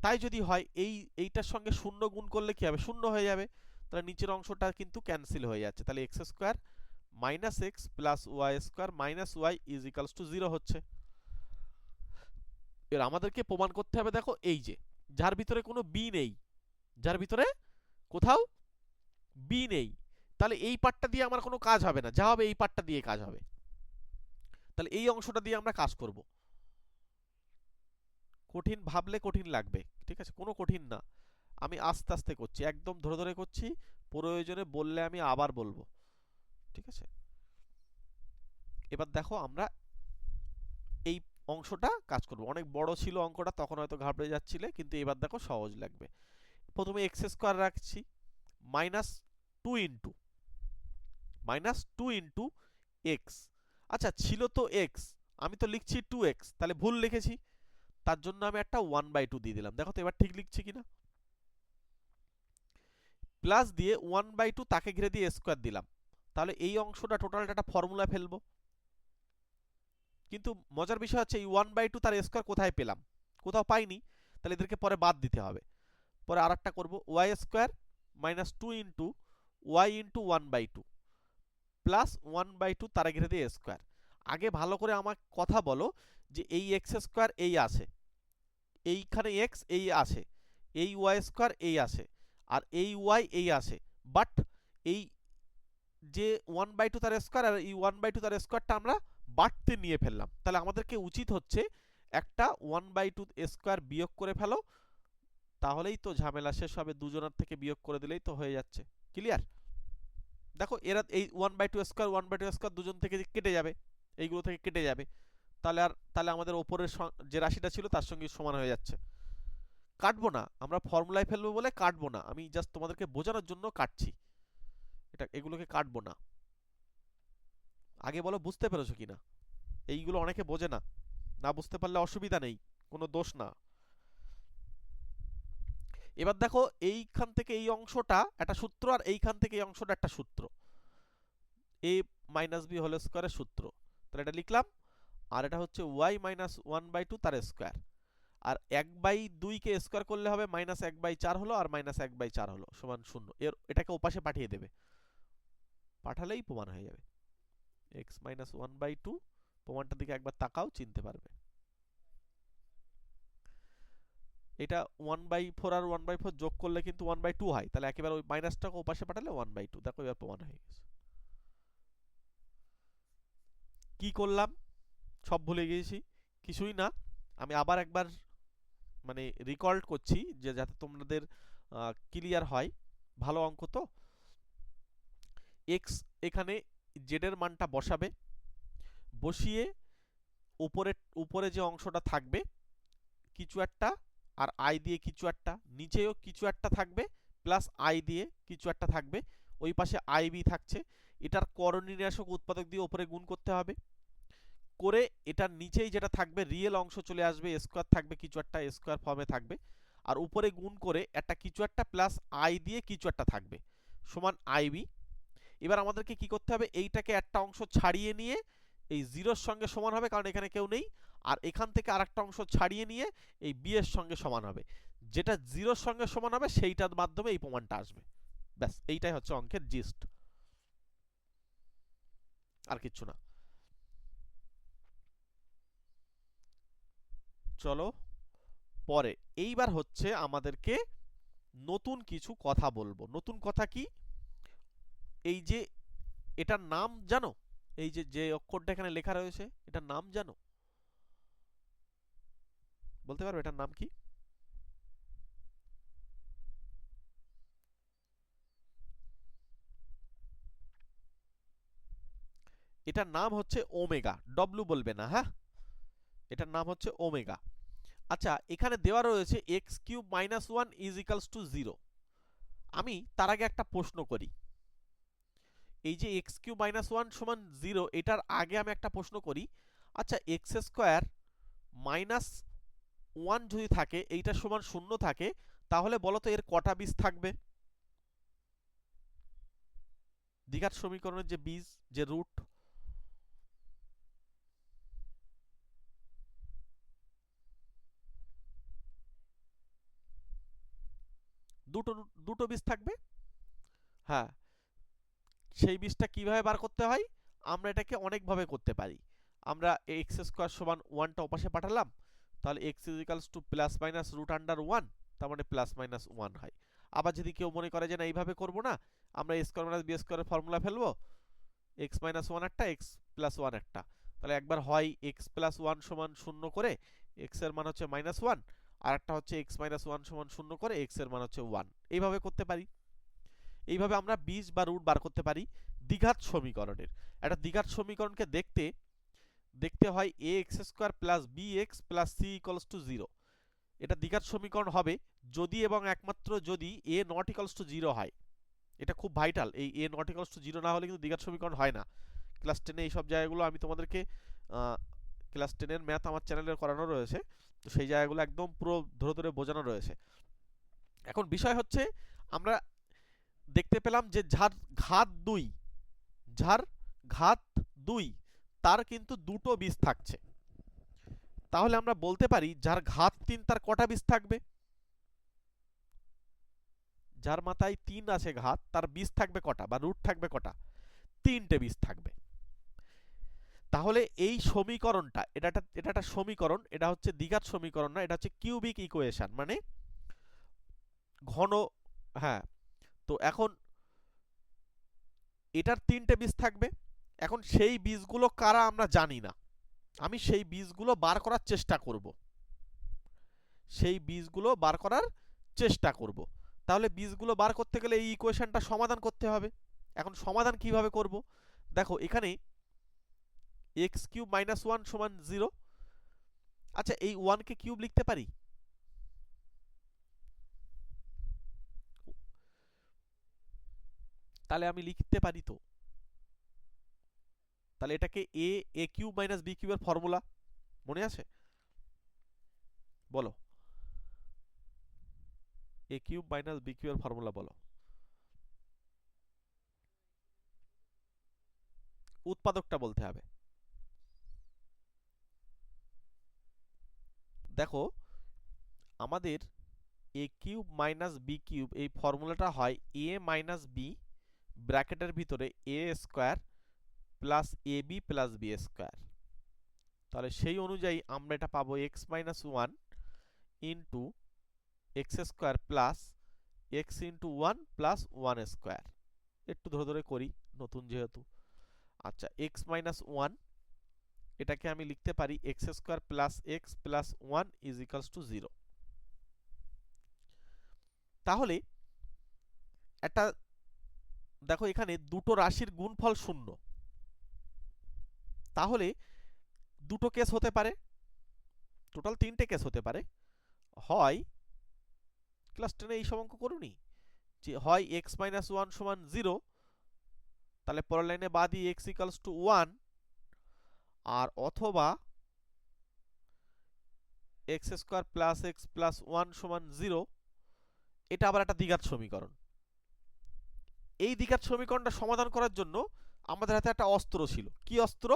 তাই যদি হয় এইটার সঙ্গে শূন্য গুণ করলে কি হবে, শূন্য হয়ে যাবে, তাহলে নিচের অংশটা কিন্তু ক্যান্সেল হয়ে যাচ্ছে। তাহলে x square minus x plus Y square minus y is equals to 0 হচ্ছে। এর আমাদেরকে প্রমাণ করতে হবে, দেখো এই যে যার ভিতরে কোনো বি নেই, যার ভিতরে কোথাও বি নেই, তাহলে এই পার্টটা দিয়ে আমার কোনো কাজ হবে না, যা হবে এই পার্টটা দিয়ে কাজ হবে। তাহলে এই অংশটা দিয়ে আমরা কাজ করব। কঠিন ভাবলে কঠিন লাগবে, ঠিক আছে, কোনো কঠিন না, আমি আস্তে আস্তে করছি, একদম ধরে ধরে করছি, প্রয়োজনে বললে আমি আবার বলবো, ঠিক আছে। এবার দেখো আমরা এই অংশটা কাজ করব। অনেক বড় ছিল অঙ্কটা, তখন হয়তো ঘাবড়ে যাচ্ছিলে, কিন্তু এবার দেখো সহজ লাগবে। প্রথমে এক্স স্কোয়ার রাখছি, মাইনাস টু ইন্টু এক্স। আচ্ছা ছিল তো এক্স, আমি তো লিখছি 2x, তাহলে ভুল লিখেছি, তার জন্য আমি একটা 1/2 দিয়ে দিলাম। দেখো তো এবার ঠিক লিখছি কিনা। প্লাস দিয়ে 1/2 তাকে ঘিরে দিয়ে স্কোয়ার দিলাম, তাহলে এই অংশটা টোটালটা একটা ফর্মুলা ফেলবো। কিন্তু মজার বিষয় হচ্ছে এই 1/2 তার স্কোয়ার কোথায় পেলাম, কোথাও পাইনি, তাহলে এদেরকে পরে বাদ দিতে হবে। পরে আর একটা করবো, y square minus 2 into y into 1/2 plus 1/2 তারা ঘিরে দিয়ে স্কোয়ার। আগে ভালো করে আমার কথা বলো যে এই এক্স স্কোয়ার এই আছে, এইখানে এক্স এই আছে, এই ওয়াই স্কোয়ার এই আছে, আর এই ওয়াই এই আছে, বাট এই যে 1/2 তার স্কোয়ার আর এই 1/2 তার স্কোয়ারটা আমরা বাড়তে নিয়ে ফেললাম, তাহলে আমাদেরকে উচিত হচ্ছে একটা 1/2 স্কোয়ার বিয়োগ করে ফেলো, তাহলেই তো ঝামেলা শেষ হবে, দুজনের থেকে বিয়োগ করে দিলেই তো হয়ে যাচ্ছে। ক্লিয়ার? দেখো এরা এই 1/2 স্কোয়ার 1/2 স্কোয়ার দুজন থেকে কেটে যাবে, এইগুলো থেকে কেটে যাবে, তাহলে আমাদের ওপরের যে রাশিটা ছিল তার সঙ্গে সমান হয়ে যাচ্ছে। কাটবো না, আমরা ফর্মুলায় ফেলবো বলে কাটবো না, আমি জাস্ট তোমাদেরকে বোঝানোর জন্য কাটছি, এগুলোকে কাটবো না। আগে বলো বুঝতে পেরেছো কিনা, এইগুলো অনেকে বোঝে না, না বুঝতে পারলে অসুবিধা নেই, কোনো দোষ না। এবার দেখো এইখান থেকে এই অংশটা একটা সূত্র, আর এইখান থেকে এই অংশটা একটা সূত্র, এ মাইনাস বি হোল স্কোয়ারের সূত্র, তাহলে এটা লিখলাম। আর এটা হচ্ছে ওয়াই মাইনাস 1/2 তার স্কোয়ার, আর 1/2 কে স্কোয়ার করলে হবে -1/4 হলো, আর -1/4 হলো সমান 0, এটাকে ওপাশে পাঠিয়ে দেবে, পাঠালেই প্রমাণ হয়ে যাবে। x মাইনাস 1/2, প্রমাণটার দিকে একবার তাকাও, চিনতে পারবে। এটা 1/4 আর 1/4 যোগ করলে কিন্তু 1/2 হয়, তাহলে একেবারে ওই মাইনাসটাকে ওপাশে পাঠালে 1/2, দেখো এবার প্রমাণ হয়ে গেছে। কি করলাম সব ভুলে গিয়েছি, কিছুই না, আমি আবার একবার মানে রিকল করছি, যে যাতে তোমাদের ক্লিয়ার হয়, ভালো অঙ্ক তো। এক্স এখানে জেড এর মানটা বসাবে, বসিয়ে উপরে যে অংশটা থাকবে কিছু একটা, আর আই দিয়ে কিছু একটা, নিচেও কিছু একটা থাকবে, প্লাস আই দিয়ে কিছু একটা থাকবে, ওই পাশে আই বি থাকছে, এটার করনির্ণায়ক উৎপাদক দিয়ে উপরে গুণ করতে হবে, করে এটার নিচেই যেটা থাকবে রিয়েল অংশ চলে আসবে, স্কোয়ার থাকবে কিছু একটা, স্কোয়ার ফর্মে থাকবে, আর উপরে গুণ করে একটা কিছু একটা প্লাস আই দিয়ে কিছু একটা থাকবে সমান আইবি। এবার আমাদেরকে কি করতে হবে, এইটাকে একটা অংশ ছাড়িয়ে নিয়ে এই জিরোর সঙ্গে সমান হবে, কারণ এখানে কেউ নেই, আর এখান থেকে আরেকটা অংশ ছাড়িয়ে নিয়ে এই বি এর সঙ্গে সমান হবে, যেটা জিরোর সঙ্গে সমান হবে সেইটার মাধ্যমে এই প্রমাণটা আসবে। ব্যাস এইটাই হচ্ছে অঙ্কের জিস্ট, আর কিচ্ছু না। চলো পরে, এইবার হচ্ছে আমাদেরকে নতুন কিছু কথা বলবো। নতুন কথা কি, এই যে এটার নাম জানো, এই যে যে অক্ষরটা এখানে লেখা রয়েছে এটার নাম জানো, বলতে পারবে এটার নাম কি? এটার নাম হচ্ছে ওমেগা, ডব্লু বলবে না, হ্যাঁ, এটার নাম হচ্ছে ওমেগা। আচ্ছা এখানে দেওয়া রয়েছে x cube minus 1 is equals to 0। আমি তার আগে একটা প্রশ্ন করি, এই যে এক্স কিউব মাইনাস 1 সমান 0, এটার আগে আমি একটা প্রশ্ন করি, আচ্ছা এক্স স্কোয়ার মাইনাস 1 যদি থাকে, এইটা সমান 0 থাকে, তাহলে বলো তো এর কটা বীজ থাকবে? দ্বিঘাত সমীকরণের যে বীজ, যে রুট, দুটো দুটো বীজ থাকবে। হ্যাঁ, সেই বীজটা কিভাবে বার করতে হয়, আমরা এটাকে অনেকভাবে করতে পারি। আমরা এক্স স্কোয়ার সমান 1টা ওপাশে পাঠালাম, তাহলে x is equals to plus minus root under one, তার মানে প্লাস মাইনাস ওয়ান হয়। আবার যদি কেউ মনে করে যে না এইভাবে করবো না, আমরা এ স্কোয়ার মাইনাস বি স্কোয়ারের ফর্মুলা ফেলবো, এক্স মাইনাস ওয়ান একটা, এক্স প্লাস ওয়ান একটা, তাহলে একবার হয় এক্স প্লাস ওয়ান সমান শূন্য করে এক্স এর মান হচ্ছে মাইনাস ওয়ান, আর একটা হচ্ছে এক্স মাইনাস ওয়ান সমান শূন্য করে এক্স এর মান হচ্ছে ওয়ান। এইভাবে করতে পারি। এইভাবে আমরা বীজ বা রুট বার করতে পারি দ্বিঘাত সমীকরণের। একটা দ্বিঘাত সমীকরণকে দেখতে হয় A X square plus B X plus C equals to zero. এটা দ্বিঘাত সমীকরণ হবে যদি এবং একমাত্র যদি A not equals to zero হয়। এটা খুব ভাইটাল, এই A not equals to zero না হলে কিন্তু দ্বিঘাত সমীকরণ হয় না। ক্লাস 10 এই সব জায়গাগুলো আমি তোমাদেরকে ক্লাস 10 এর ম্যাথ আমার চ্যানেলে করানো রয়েছে, তো সেই জায়গাগুলো একদম পুরো ধরে ধরে বোঝানো রয়েছে। এখন বিষয় হচ্ছে আমরা দেখতে পেলাম যে যার ঘাত 2 তার কিন্তু দুটো বীজ থাকছে। তাহলে আমরা বলতে পারি যার ঘাত 3 তার কটা বীজ থাকবে? যার মাথায় 3 আছে ঘাত, তার বীজ থাকবে কটা বা রুট থাকবে কটা? 3টে বীজ থাকবে। তাহলে এই সমীকরণটা, এটা একটা সমীকরণ, এটা হচ্ছে দ্বিঘাত সমীকরণ না, এটা হচ্ছে কিউবিক ইকুয়েশন, মানে ঘন। হ্যাঁ, তো এখন এটার 3টে বীজ থাকবে। এখন সেই বীজগুলো কারা আমরা জানি না, আমি সেই বীজগুলো বার করার চেষ্টা করব। তাহলে বীজগুলো বার করতে গেলে এই ইকুয়েশনটা সমাধান করতে হবে। এখন সমাধান কিভাবে করব? দেখো এখানে এক্স কিউব মাইনাস ওয়ান সমান জিরো। আচ্ছা, এই ওয়ানকে কিউব লিখতে পারি? তাহলে আমি লিখতে পারি তো। তাহলে এটাকে এ কিউব মাইনাস বি কিউবের ফর্মুলা মনে আছে? বলো, এ কিউব মাইনাস বি কিউবের ফর্মুলা বলো। উৎপাদকটা বলতে হবে। দেখো আমাদের এ কিউব মাইনাস বি কিউব এই ফর্মুলাটা হয় এ মাইনাস বি ব্র্যাকেটের ভিতরে এ square plus A B plus B square. তাহলে সেই অনুযায়ী আমরা এটা পাবো x minus one into x square plus x into one plus one square. একটু ধরে ধরে করি, নতুন যেহেতু। আচ্ছা, এক্স মাইনাস ওয়ান এটাকে আমি লিখতে পারি x square plus x plus one is equals two zero. তাহলে একটা দেখো এখানে দুটো রাশির গুণফল শূন্য, তাহলে দুটো কেস হতে পারে, টোটাল 3টে কেস হতে পারে। হয় ক্লাস 10 এই সব অঙ্ক করুনি, যে হয় এক্স মাইনাস ওয়ান সমান জিরো, তাহলে পরের লাইনে বাদি এক্স ইকালস টু ওয়ান, আর অথবা x square plus x plus one সমান জিরো। এটা আবার একটা দ্বিঘাত সমীকরণ। এই দ্বিঘাত সমীকরণটা সমাধান করার জন্য আমাদের হাতে একটা অস্ত্র ছিল। কি অস্ত্র?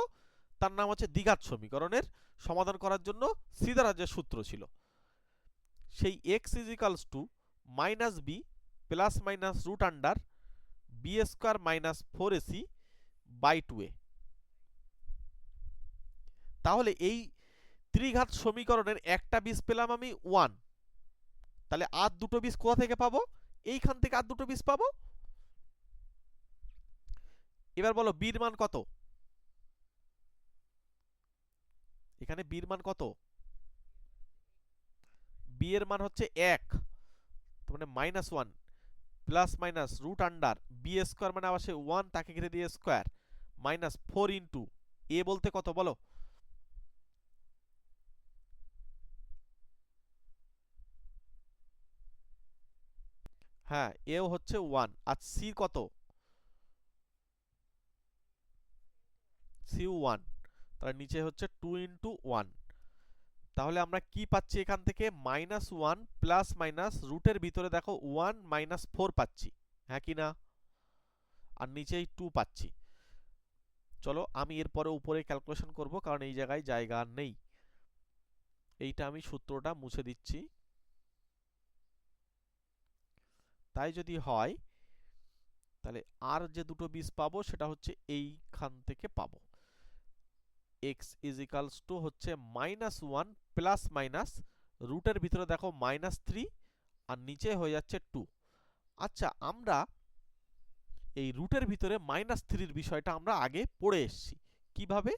তার নাম হচ্ছে দ্বিঘাত সমীকরণের সমাধান করার জন্য সিদার যে সূত্র ছিল, সেই X is equals to minus B plus minus root under B square minus four A C by two A. তাহলে এই ত্রিঘাত সমীকরণের একটা বীজ পেলাম আমি ওয়ান, তাহলে আর দুটো বীজ কোথা থেকে পাবো? এইখান থেকে আর দুটো বীজ পাবো। এবার বলো বির মান কত? এখানে বির মান কত? বি এর মান হচ্ছে এক, মানে minus one plus minus root under B square, মানে আবার সে ওয়ান তাকে ঘিরে দিয়ে square, minus four into a বলতে কত বলো? হ্যাঁ, এও হচ্ছে ওয়ান। আর সি কত? সি ওয়ান, তাহলে নিচে হচ্ছে টু ইন্টু ওয়ান। তাহলে আমরা কি পাচ্ছি এখান থেকে? মাইনাস ওয়ান প্লাস মাইনাস রুটের ভিতরে দেখো ওয়ান মাইনাস ফোর পাচ্ছি, হ্যাঁ কি না? আর নিচেই টু পাচ্ছি। চলো আমি এরপরে উপরে ক্যালকুলেশন করব, কারণ এই জায়গায় জায়গা নেই। এইটা আমি সূত্রটা মুছে দিচ্ছি। তাই যদি হয় তাহলে আর যে দুটো বীজ পাবো সেটা হচ্ছে এইখান থেকে পাবো। এক্স ইজ ইকালস টু হচ্ছে -1 প্লাস মাইনাস রুটের ভিতরে দেখো -3 আর নিচে হয়ে যাচ্ছে 2। আচ্ছা, আমরা এই রুটের ভিতরে -3 বিষয়টা আমরা আগে পড়ে এসেছি। কিভাবে?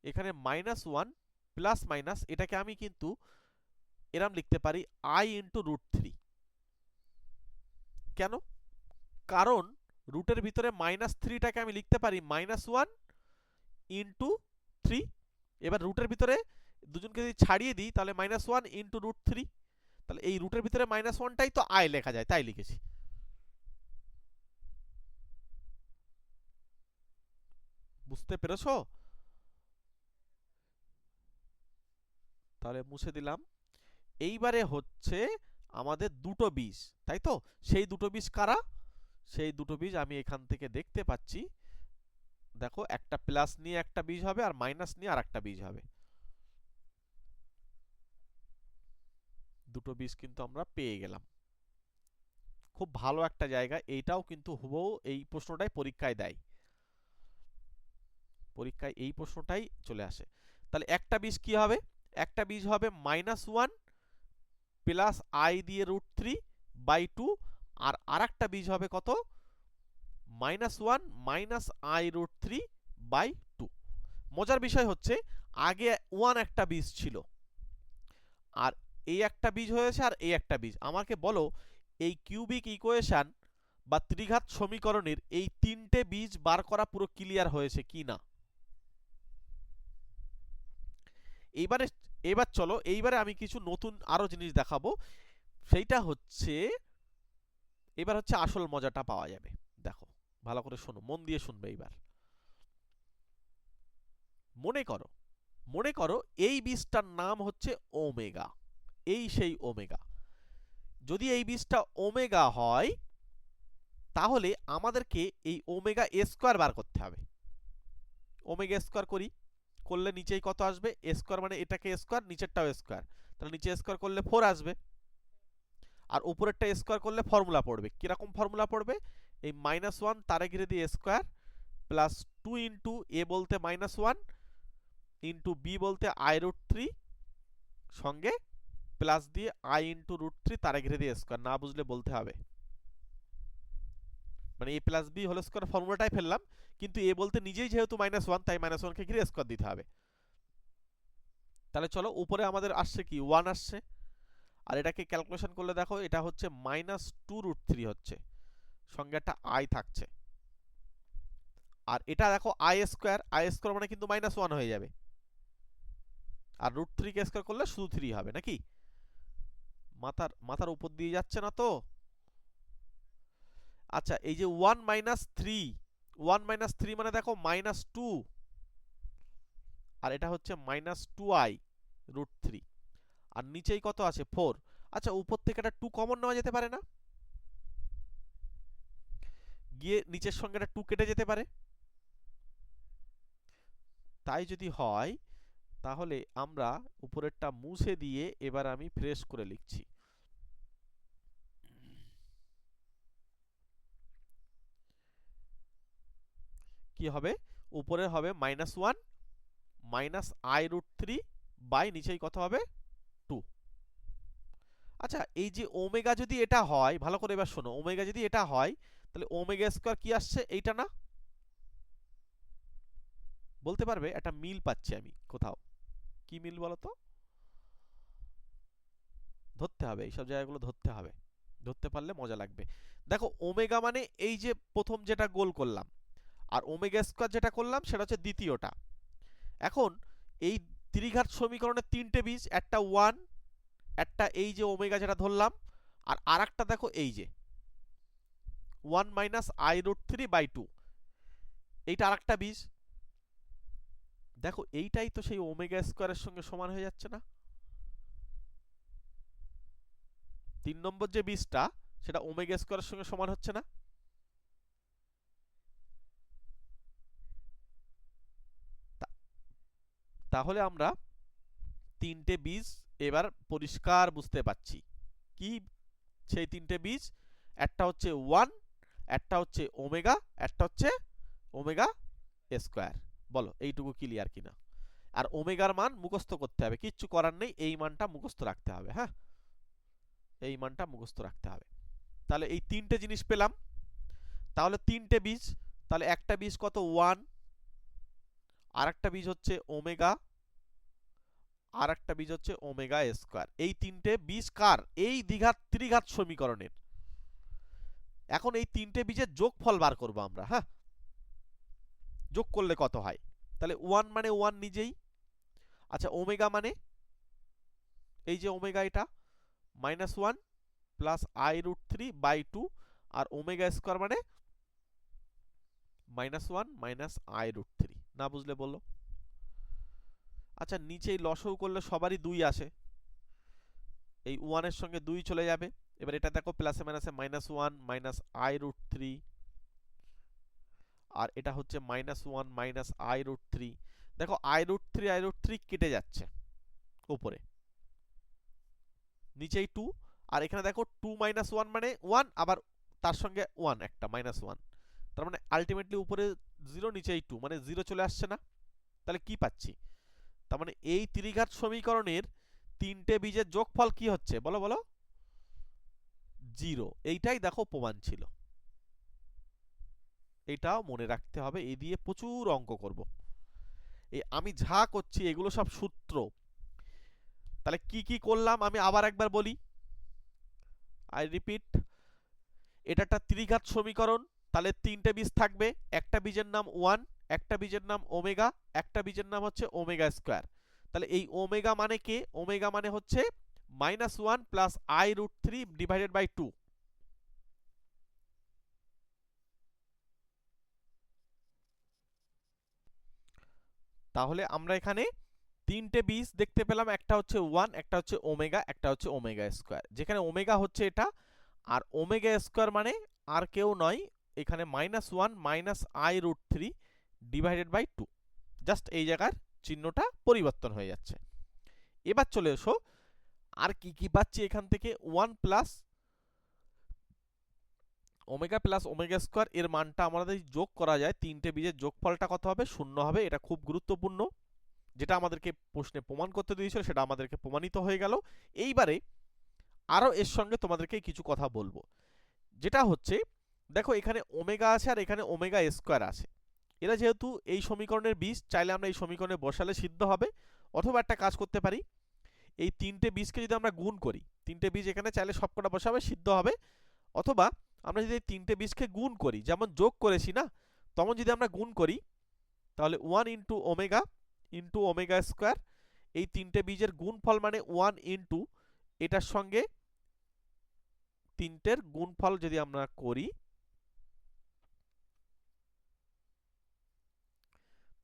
এখানে -1 প্লাস মাইনাস এটাকে আমি কিন্তু এরম লিখতে পারি i ইন্টু √3। কেন? কারণ রুটের ভিতরে -3টাকে আমি লিখতে পারি -1 ইন্টু 3। এবার রুটের ভিতরে দুজনকে যদি ছাড়িয়ে দিই তাহলে -1 ইন্টু √3, তাহলে এই রুটের ভিতরে -1টাই তো i লেখা যায়, তাই লিখেছি। বুঝতে পেরেছো? তাহলে মুছে দিলাম। এইবারে হচ্ছে আমাদের দুটো বীজ, তাই তো? সেই দুটো বীজ কারা? সেই দুটো বীজ আমি এখান থেকে দেখতে পাচ্ছি। দেখো, একটা প্লাস নিয়ে একটা বীজ হবে আর মাইনাস নিয়ে আর একটা বীজ হবে। দুটো বীজ কিন্তু আমরা পেয়ে গেলাম। খুব ভালো একটা জায়গা। এইটাও কিন্তু হুবহু এই প্রশ্নটাই পরীক্ষায় দেয়, পরীক্ষায় এই প্রশ্নটাই চলে আসে। তাহলে একটা বীজ কি হবে? একটা বীজ হবে -1 প্লাস i দিয়ে √3 বাই 2, আর আরেকটা বীজ হবে কত? -1 মাইনাস i √3 বাই 2। মজার বিষয় হচ্ছে আগে 1 একটা বীজ ছিল, আর এই একটা বীজ হয়েছে আর এই একটা বীজ। আমাকে বলো এই কিউবিক ইকুয়েশন বা ত্রিঘাত সমীকরণের এই তিনটে বীজ বার করা পুরো ক্লিয়ার হয়েছে কি না? এবার চলো, এইবারে আমি কিছু নতুন আরো জিনিস দেখাবো। সেইটা হচ্ছে এবার হচ্ছে আসল মজাটা পাওয়া যাবে। দেখো, ভালো করে শোনো, মন দিয়ে শুনবে। এইবার মনে করো এই বীজটার নাম হচ্ছে ওমেগা। এই সেই ওমেগা। যদি এই বীজটা ওমেগা হয় তাহলে আমাদেরকে এই ওমেগা স্কোয়ার বার করতে হবে। ওমেগা স্কোয়ার করি, করলে নিচেই কত আসবে? স্কোয়ার মানে এটাকে স্কোয়ার, নিচেরটাও স্কোয়ার, তাহলে নিচে স্কোয়ার করলে 4 আসবে, আর উপরেরটা স্কোয়ার করলে ফর্মুলা পড়বে। কিরকম ফর্মুলা পড়বে? এই -1 তারে ঘিরে দিয়ে স্কোয়ার প্লাস 2 ইন্টু এ বলতে -1 ইন্টু বি বলতে i √3 সঙ্গে প্লাস দিয়ে i ইন্টু √3 তারে ঘিরে দিয়ে স্কোয়ার। না বুঝলে বলতে হবে। মানে a plus B whole square ফর্মুলাটাই ফেললাম, কিন্তু এ বলতে নিজেই যেহেতু -1 তাই -1 কে ঘিরে স্কোয়ার দিতে হবে। তাহলে চলো, উপরে আমাদের আসছে কি? 1 আসছে, আর এটাকে ক্যালকুলেশন করলে দেখো এটা হচ্ছে -2 √3 হচ্ছে, সঙ্গে একটা i থাকছে। আর এটা দেখো i স্কোয়ার মানে কিন্তু -1 হয়ে যাবে, আর √3 কে স্কোয়ার করলে শুধু 3 হবে নাকি? মাথার উপর দিয়ে যাচ্ছে না তো? আচ্ছা, এই যে 1 - 3 মানে দেখো -2, আর এটা হচ্ছে -2i √3, আর নিচেই কত আছে? 4। আচ্ছা, উপর থেকে একটা 2 কমন নেওয়া যেতে পারে না? গিয়ে নিচের সঙ্গে একটা 2 কেটে যেতে পারে। তাই যদি হয় তাহলে আমরা উপরেরটা মুছে দিয়ে এবার আমি ফ্রেশ করে লিখছি। কি হবে? উপরে হবে -1 মাইনাস i √3 বাই নিচেই কত হবে? 2। আচ্ছা, এই যে ওমেগা যদি এটা হয়, ভালো করে এবার শোনো, ওমেগা যদি এটা হয় তাহলে ওমেগা স্কোয়ার কি আসছে? এইটা না? বলতে পারবে? একটা মিল পাচ্ছি আমি কোথাও। কি মিল বলো তো? ধরতে হবে, এইসব জায়গাগুলো ধরতে হবে, ধরতে পারলে মজা লাগবে। দেখো, ওমেগা মানে এই যে প্রথম যেটা গোল করলাম, আর ওমেগা স্কোয়ার যেটা করলাম সেটা হচ্ছে দ্বিতীয়টা। এখন এই ত্রিঘাত সমীকরণের তিনটে বীজ, একটা 1, একটা এই যে ওমেগা যেটা ধরলাম, আর আরেকটা দেখো এই যে 1 মাইনাস i √3 বাই 2, এইটা আরেকটা বীজ। দেখো, এইটাই তো সেই ওমেগা স্কোয়ারের সঙ্গে সমান হয়ে যাচ্ছে না? 3 নম্বর যে বীজটা সেটা ওমেগা স্কোয়ারের সঙ্গে সমান হচ্ছে না? তাহলে আমরা তিনটে বীজ এবার পরিষ্কার বুঝতে পাচ্ছি। কি সেই তিনটে বীজ? একটা হচ্ছে 1, একটা হচ্ছে ওমেগা, একটা হচ্ছে ওমেগা স্কোয়ার। বলো এইটুকু ক্লিয়ার কিনা? আর ওমেগার মান মুখস্থ করতে হবে, কিচ্ছু করার নেই, এই মানটা মুখস্থ রাখতে হবে। হ্যাঁ, এই মানটা মুখস্থ রাখতে হবে। তাহলে এই তিনটে জিনিস পেলাম। তাহলে তিনটে বীজ, তাহলে একটা বীজ কত 1, আর একটা বীজ হচ্ছে ওমেগা, আর একটা বীজ হচ্ছে ওমেগা স্কয়ার। এই তিনটে বীজ কার? এই দ্বিঘাত ত্রিঘাত সমীকরণের। এখন এই তিনটে বীজের যোগফল বার করব আমরা। হ্যাঁ, যোগ করলে কত হয়? তাহলে 1 মানে 1 নিজেই। আচ্ছা, ওমেগা মানে এই যে ওমেগা, এটা -1 প্লাস i√3/2, আর ওমেগা স্কয়ার মানে -1 মাইনাস i√3। না বুঝলে বললো। আচ্ছা, নিচেই লসও করলে সবারই 2 আসে, এই 1 এর সঙ্গে 2 চলে যাবে। এবার এটা দেখো প্লাসে মাইনাসে -1 মাইনাস i√3, আর এটা হচ্ছে -1 মাইনাস i√3। দেখো i√3 কেটে যাচ্ছে উপরে, নিচেই 2, আর এখানে দেখো 2 - 1 মানে 1, আবার তার সঙ্গে 1 একটা -1, তার মানে আলটিমেটলি উপরে 0 নিচেই 2, মানে 0 চলে আসছে না। তাহলে কি পাচ্ছি? তার মানে এই ত্রিঘাত সমীকরণের তিনটে বীজের যোগফল কি হচ্ছে বলো বলো? 0। এইটাই দেখো প্রমাণ ছিল। এটাও মনে রাখতে হবে, এই দিয়ে প্রচুর অঙ্ক করব। এই আমি যা করছি এগুলো সব সূত্র। তাহলে কি কি করলাম আমি আবার একবার বলি, আই রিপিট। এটা একটা ত্রিঘাত সমীকরণ, তাহলে তিনটে বীজ থাকবে। একটা বীজের নাম 1, একটা বীজের নাম ওমেগা, একটা বীজের নাম হচ্ছে ওমেগা স্কয়ার। তাহলে এই ওমেগা মানে কে? ওমেগা মানে হচ্ছে -1 প্লাস i√3/2। তাহলে আমরা এখানে তিনটে বীজ দেখতে পেলাম, একটা হচ্ছে 1, একটা হচ্ছে ওমেগা, একটা হচ্ছে ওমেগা স্কয়ার। যেখানে ওমেগা হচ্ছে এটা, আর ওমেগা স্কয়ার মানে আর কেউ নয়, এখানে -1 মাইনাস i√3/2। জাস্ট এই জায়গার চিহ্নটা পরিবর্তন হয়ে যাচ্ছে। এবার চলে এসো, আর কি কি পাচ্ছি এখান থেকে? 1 plus omega plus omega square, এর মানটা আমাদের যোগ করা যায়, তিনটে বীজের যোগফলটা কত হবে? 0 হবে। এটা খুব গুরুত্বপূর্ণ, যেটা আমাদেরকে প্রশ্নে প্রমাণ করতে দিয়েছিল সেটা আমাদেরকে প্রমাণিত হয়ে গেল। এইবারে আরো এর সঙ্গে তোমাদেরকে কিছু কথা বলবো, যেটা হচ্ছে দেখো এখানে ওমেগা আছে আর এখানে ওমেগা স্কয়ার আছে। এরা যেহেতু এই সমীকরণের বীজ, চাইলে আমরা এই সমীকরণে বসালে সিদ্ধ হবে, অথবা একটা কাজ করতে পারি, এই তিনটে বীজকে যদি আমরা গুণ করি, তিনটে বীজ এখানে চাইলে সবকটা বসাবে, সিদ্ধ হবে। অথবা আমরা যদি এই তিনটে বীজকে গুণ করি, যেমন যোগ করেছি না, তেমন যদি আমরা গুণ করি, তাহলে 1 into omega into omega square, এই তিনটে বীজের গুণফল মানে 1 ইন্টু এটার সঙ্গে তিনটের গুণফল যদি আমরা করি,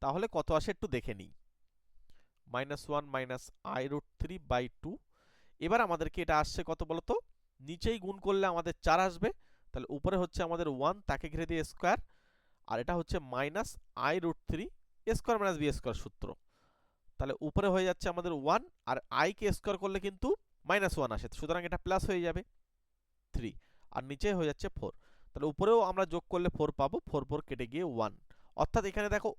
তাহলে কত আসে একটু দেখে নিই। -1 মাইনাস i√3/2। এবার আমাদেরকে এটা আসছে কত বলতো? নিচেই গুণ করলে আমাদের 4 আসবে, তাহলে উপরে হচ্ছে আমাদের 1, তাকে ঘিরে দিয়ে স্কয়ার, আর এটা হচ্ছে minus i√3 square minus b square সূত্র। তাহলে উপরে হয়ে যাচ্ছে আমাদের 1, আর i কে স্কয়ার করলে কিন্তু -1 আসে, সুতরাং এটা প্লাস হয়ে যাবে 3, আর নিচে হয়ে যাচ্ছে 4। তাহলে উপরেও আমরা যোগ করলে 4 পাবো, 4 4 কেটে গিয়ে 1। অর্থাৎ এখানে দেখো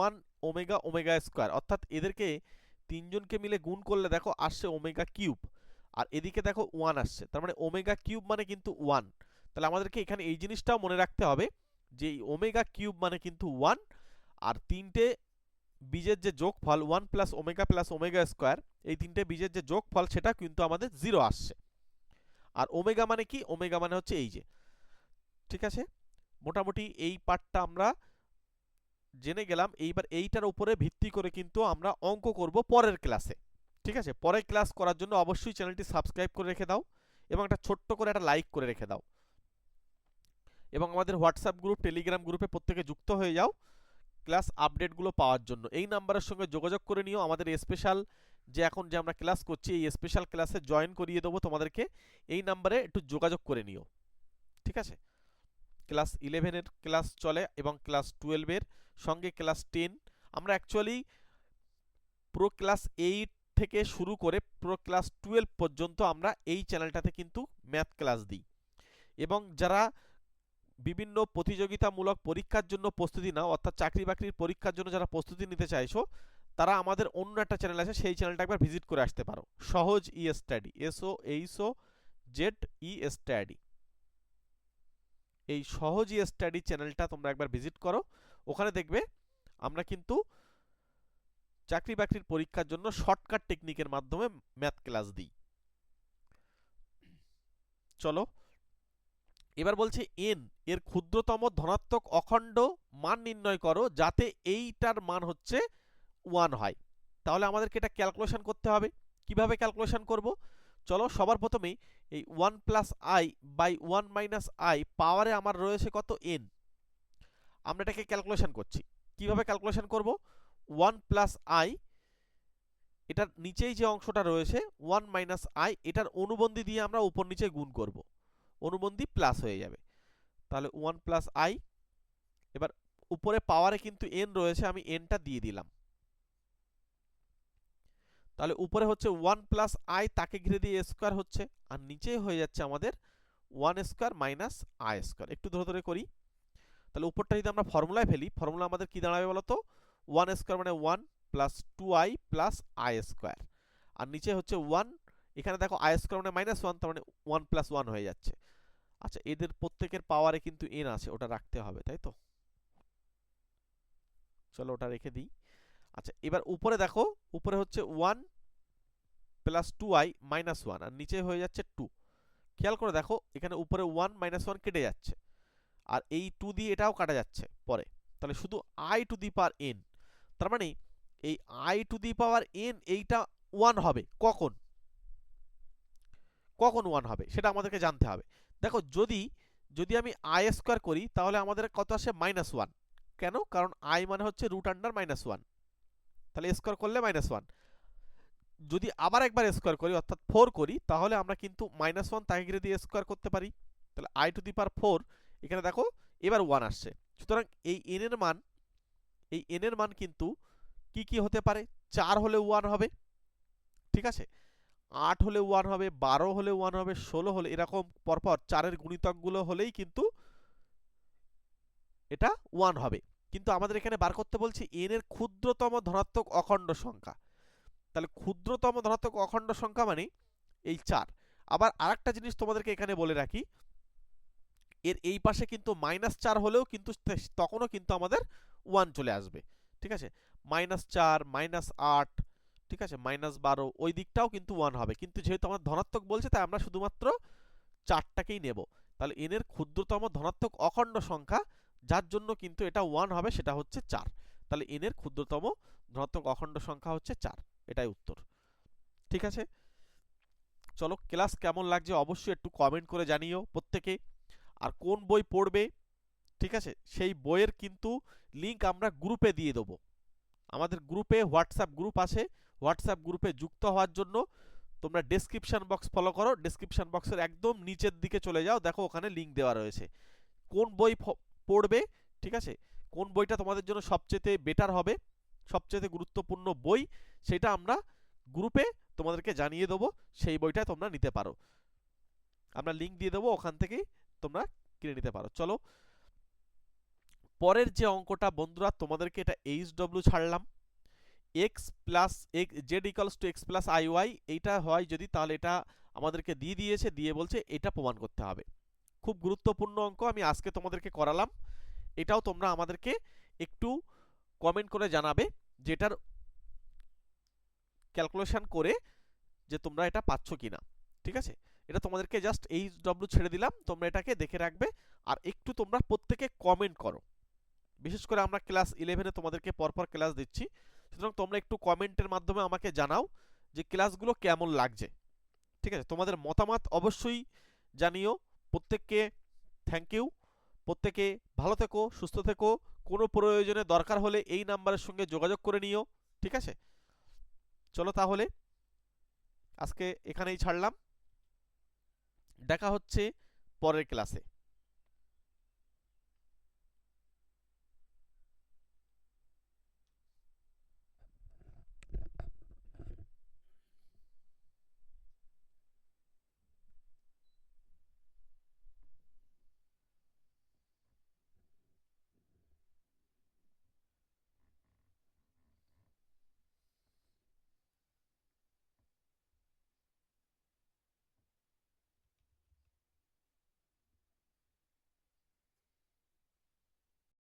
1 ওমেগা ওমেগা স্কয়ার, অর্থাৎ এদেরকে তিনজনকে মিলে গুণ করলে দেখো আসছে ওমেগা কিউব, আর এদিকে দেখো 1 আসছে, তার মানে ওমেগা কিউব মানে কিন্তু 1। তাহলে আমাদেরকে এখানে এই জিনিসটাও মনে রাখতে হবে যে ওমেগা কিউব মানে কিন্তু 1, আর তিনটে বীজের যে যোগফল 1 প্লাস ওমেগা স্কয়ার, এই তিনটে বীজের যে যোগফল সেটা কিন্তু আমাদের 0 আসছে। আর ওমেগা মানে কি? ওমেগা মানে হচ্ছে এই যে, ঠিক আছে। মোটামুটি এই পার্টটা আমরা জেনে গেলাম। এইবার এইটার উপরে ভিত্তি করে কিন্তু আমরা অঙ্ক করব পরের ক্লাসে, ঠিক আছে। পরের ক্লাস করার জন্য অবশ্যই চ্যানেলটি সাবস্ক্রাইব করে রেখে দাও, এবং একটা ছোট্ট করে একটা লাইক করে রেখে দাও, এবং আমাদের হোয়াটসঅ্যাপ গ্রুপ, টেলিগ্রাম গ্রুপে প্রত্যেকে যুক্ত হয়ে যাও ক্লাস আপডেটগুলো পাওয়ার জন্য। এই নাম্বারের সঙ্গে যোগাযোগ করে নিও, আমাদের স্পেশাল যে এখন যে আমরা ক্লাস করছি এই স্পেশাল ক্লাসে জয়েন করিয়ে দেবো তোমাদেরকে। এই নাম্বারে একটু যোগাযোগ করে নিও, ঠিক আছে। ক্লাস 11-এর ক্লাস চলে, এবং ক্লাস 12-এর সঙ্গে ক্লাস 10। আমরা অ্যাকচুয়ালি প্রো ক্লাস 8 থেকে শুরু করে প্রো ক্লাস 12 পর্যন্ত আমরা এই চ্যানেলটাতে কিন্তু ম্যাথ ক্লাস দিই। এবং যারা বিভিন্ন প্রতিযোগিতামূলক পরীক্ষার জন্য প্রস্তুতি নাও, অর্থাৎ চাকরি বাকরির পরীক্ষার জন্য যারা প্রস্তুতি নিতে চাইছো, তারা আমাদের অন্য একটা চ্যানেল আছে, সেই চ্যানেলটা একবার ভিজিট করে আসতে পারো। সহজ ই স্টাডি, SOHOZE স্টাডি, এই সহজ ই স্টাডি চ্যানেলটা তোমরা একবার ভিজিট করো। ওখানে দেখবে আমরা কিন্তু চাকরি বাকরির পরীক্ষার জন্য শর্টকাট টেকনিকের মাধ্যমে ম্যাথ ক্লাস দিই। চলো এবার বলছে এন এর ক্ষুদ্রতম ধনাত্মক অখণ্ড মান নির্ণয় করো যাতে এইটার মান হচ্ছে 1 হয়। তাহলে আমাদেরকে এটা ক্যালকুলেশন করতে হবে। কিভাবে ক্যালকুলেশন করব? চলো সবার প্রথমেই এই 1 plus i by 1 minus i পাওয়ারে আমার রয়েছে কত? এন। আমরা এটাকে ক্যালকুলেশন করছি। কিভাবে ক্যালকুলেশন করব? 1 প্লাস আই, এটার নিচেই যে অংশটা রয়েছে 1 মাইনাস আই, এটার অনুবন্ধী দিয়ে আমরা উপর নিচে গুণ করব, অনুবন্ধী প্লাস হয়ে যাবে। তাহলে 1 প্লাস আই, এবার উপরে পাওয়ারে কিন্তু এন রয়েছে, আমি এনটা দিয়ে দিলাম। তাহলে উপরে হচ্ছে 1 প্লাস আই, তাকে ঘিরে দিয়ে স্কোয়ার হচ্ছে, আর নিচে হয়ে যাচ্ছে আমাদের 1 স্কোয়ার মাইনাস আই স্কোয়ার। একটু ধরে ধরে করি। তাহলে উপরটা যদি আমরা ফর্মুলায় ফেলি, ফর্মুলা আমাদের কি দাঁড়াবে বলতো? 1 স্কোয়ার মানে 1 plus 2i plus I square, আর নিচে হচ্ছে 1, এখানে দেখো আই স্কোয়ার মানে মাইনাস 1, তার মানে 1 প্লাস 1 হয়ে যাচ্ছে। আচ্ছা, এদের প্রত্যেকের পাওয়ারে কিন্তু এন আছে, ওটা রাখতে হবে, তাই তো? চলো ওটা রেখে দিই। আচ্ছা, এবার উপরে দেখো, উপরে হচ্ছে 1 প্লাস 2i মাইনাস 1, আর নিচে হয়ে যাচ্ছে 2। খেয়াল করে দেখো, এখানে উপরে 1 মাইনাস 1 কেটে যাচ্ছে, আর এই 2 দিয়ে এটাও কাটা যাচ্ছে পরে। তাহলে শুধু i to the power n, তার মানে এই i to the power n এইটা 1 হবে কখন? কখন 1 হবে সেটা আমাদেরকে জানতে হবে। দেখো যদি যদি আমি আই স্কোয়ার করি তাহলে আমাদের কত আসে? মাইনাস 1। কেন? কারণ আই মানে হচ্ছে রুট আন্ডার মাইনাস 1, তাহলে স্কোয়ার করলে মাইনাস 1। যদি আবার একবার স্কোয়ার করি অর্থাৎ 4 করি, তাহলে আমরা কিন্তু মাইনাস 1 তাকে ঘিরে দিয়ে স্কোয়ার করতে পারি। তাহলে আই টু দি পাওয়ার 4, এখানে দেখো এবার 1 আসছে। সুতরাং এই n এর মান, এই n এর মান কিন্তু কি কি হতে পারে? 4 হলে 1 হবে, ঠিক আছে, 8 হলে 1 হবে, 12 হলে 1 হবে, 16 হলে, এরকম পরপর 4 এর গুণিতকগুলো হলেই কিন্তু এটা 1 হবে। কিন্তু আমাদের এখানে বার করতে বলছি n এর ক্ষুদ্রতম ধনাত্মক অখণ্ড সংখ্যা। তাহলে ক্ষুদ্রতম ধনাত্মক অখণ্ড সংখ্যা মানে এই 4। আবার আরেকটা জিনিস তোমাদেরকে এখানে বলে রাখি, এর এই পাশে কিন্তু -4 হলেও কিন্তু তখনও কিন্তু আমাদের 1 চলে আসবে, ঠিক আছে। -4, -8, ঠিক আছে, -12, ওই দিকটাও কিন্তু 1 হবে। কিন্তু যেহেতু আমার ধনাত্মক বলছে, তাই আমরা শুধুমাত্র 4টাকেই নেব। তাহলে n এর ক্ষুদ্রতম ধনাত্মক অখণ্ড সংখ্যা যার জন্য কিন্তু এটা 1 হবে, সেটা হচ্ছে 4। তাহলে n এর ক্ষুদ্রতম ধনাত্মক অখণ্ড সংখ্যা হচ্ছে 4, এটাই উত্তর। ঠিক আছে, চলো ক্লাস কেমন লাগছে অবশ্যই একটু কমেন্ট করে জানিও প্রত্যেকে। আর কোন বই পড়বে, ঠিক আছে, সেই বইয়ের কিন্তু লিংক আমরা গ্রুপে দিয়ে দেবো। আমাদের গ্রুপে হোয়াটসঅ্যাপ গ্রুপ আছে, হোয়াটসঅ্যাপ গ্রুপে যুক্ত হওয়ার জন্য তোমরা ডেসক্রিপশন বক্স ফলো করো, ডেসক্রিপশন বক্সের একদম নিচের দিকে চলে যাও, দেখো ওখানে লিংক দেওয়া রয়েছে। কোন বই পড়বে, ঠিক আছে, কোন বইটা তোমাদের জন্য সবচেয়ে বেটার হবে, সবচেয়ে গুরুত্বপূর্ণ বই, সেটা আমরা গ্রুপে তোমাদেরকে জানিয়ে দেবো, সেই বইটা তোমরা নিতে পারো। আমরা লিংক দিয়ে দেবো, ওখান থেকেই তোমরা কিনে নিতে পারো। চলো পরের যে অঙ্কটা বন্ধুরা, তোমাদেরকে এটা HW ছাড়লাম, x plus z equals to x plus I y, এইটা হয় যদি, তাহলে এটা আমাদেরকে দিয়ে দিয়েছে, দিয়ে বলছে এটা প্রমাণ করতে হবে। খুব গুরুত্বপূর্ণ অঙ্ক, আমি আজকে তোমাদেরকে করালাম। এটাও তোমরা আমাদেরকে একটু কমেন্ট করে জানাবে যেটার ক্যালকুলেশন করে যে তোমরা এটা পাচ্ছ কিনা, ঠিক আছে। এটা তোমাদেরকে জাস্ট HW ছেড়ে দিলাম, তোমরা এটাকে দেখে রাখবে। আর একটু তোমরা প্রত্যেকে কমেন্ট করো, বিশেষ করে আমরা ক্লাস 11-এ তোমাদেরকে পরপর ক্লাস দিচ্ছি, সুতরাং তোমরা একটু কমেন্টের মাধ্যমে আমাকে জানাও যে ক্লাসগুলো কেমন লাগছে, ঠিক আছে। তোমাদের মতামত অবশ্যই জানিও। প্রত্যেককে থ্যাংক ইউ। প্রত্যেকে ভালো থেকো, সুস্থ থেকো। কোনো প্রয়োজনে দরকার হলে এই নাম্বারের সঙ্গে যোগাযোগ করে নিও, ঠিক আছে। চলো তাহলে আজকে এখানেই ছাড়লাম, দেখা হচ্ছে পরের ক্লাসে।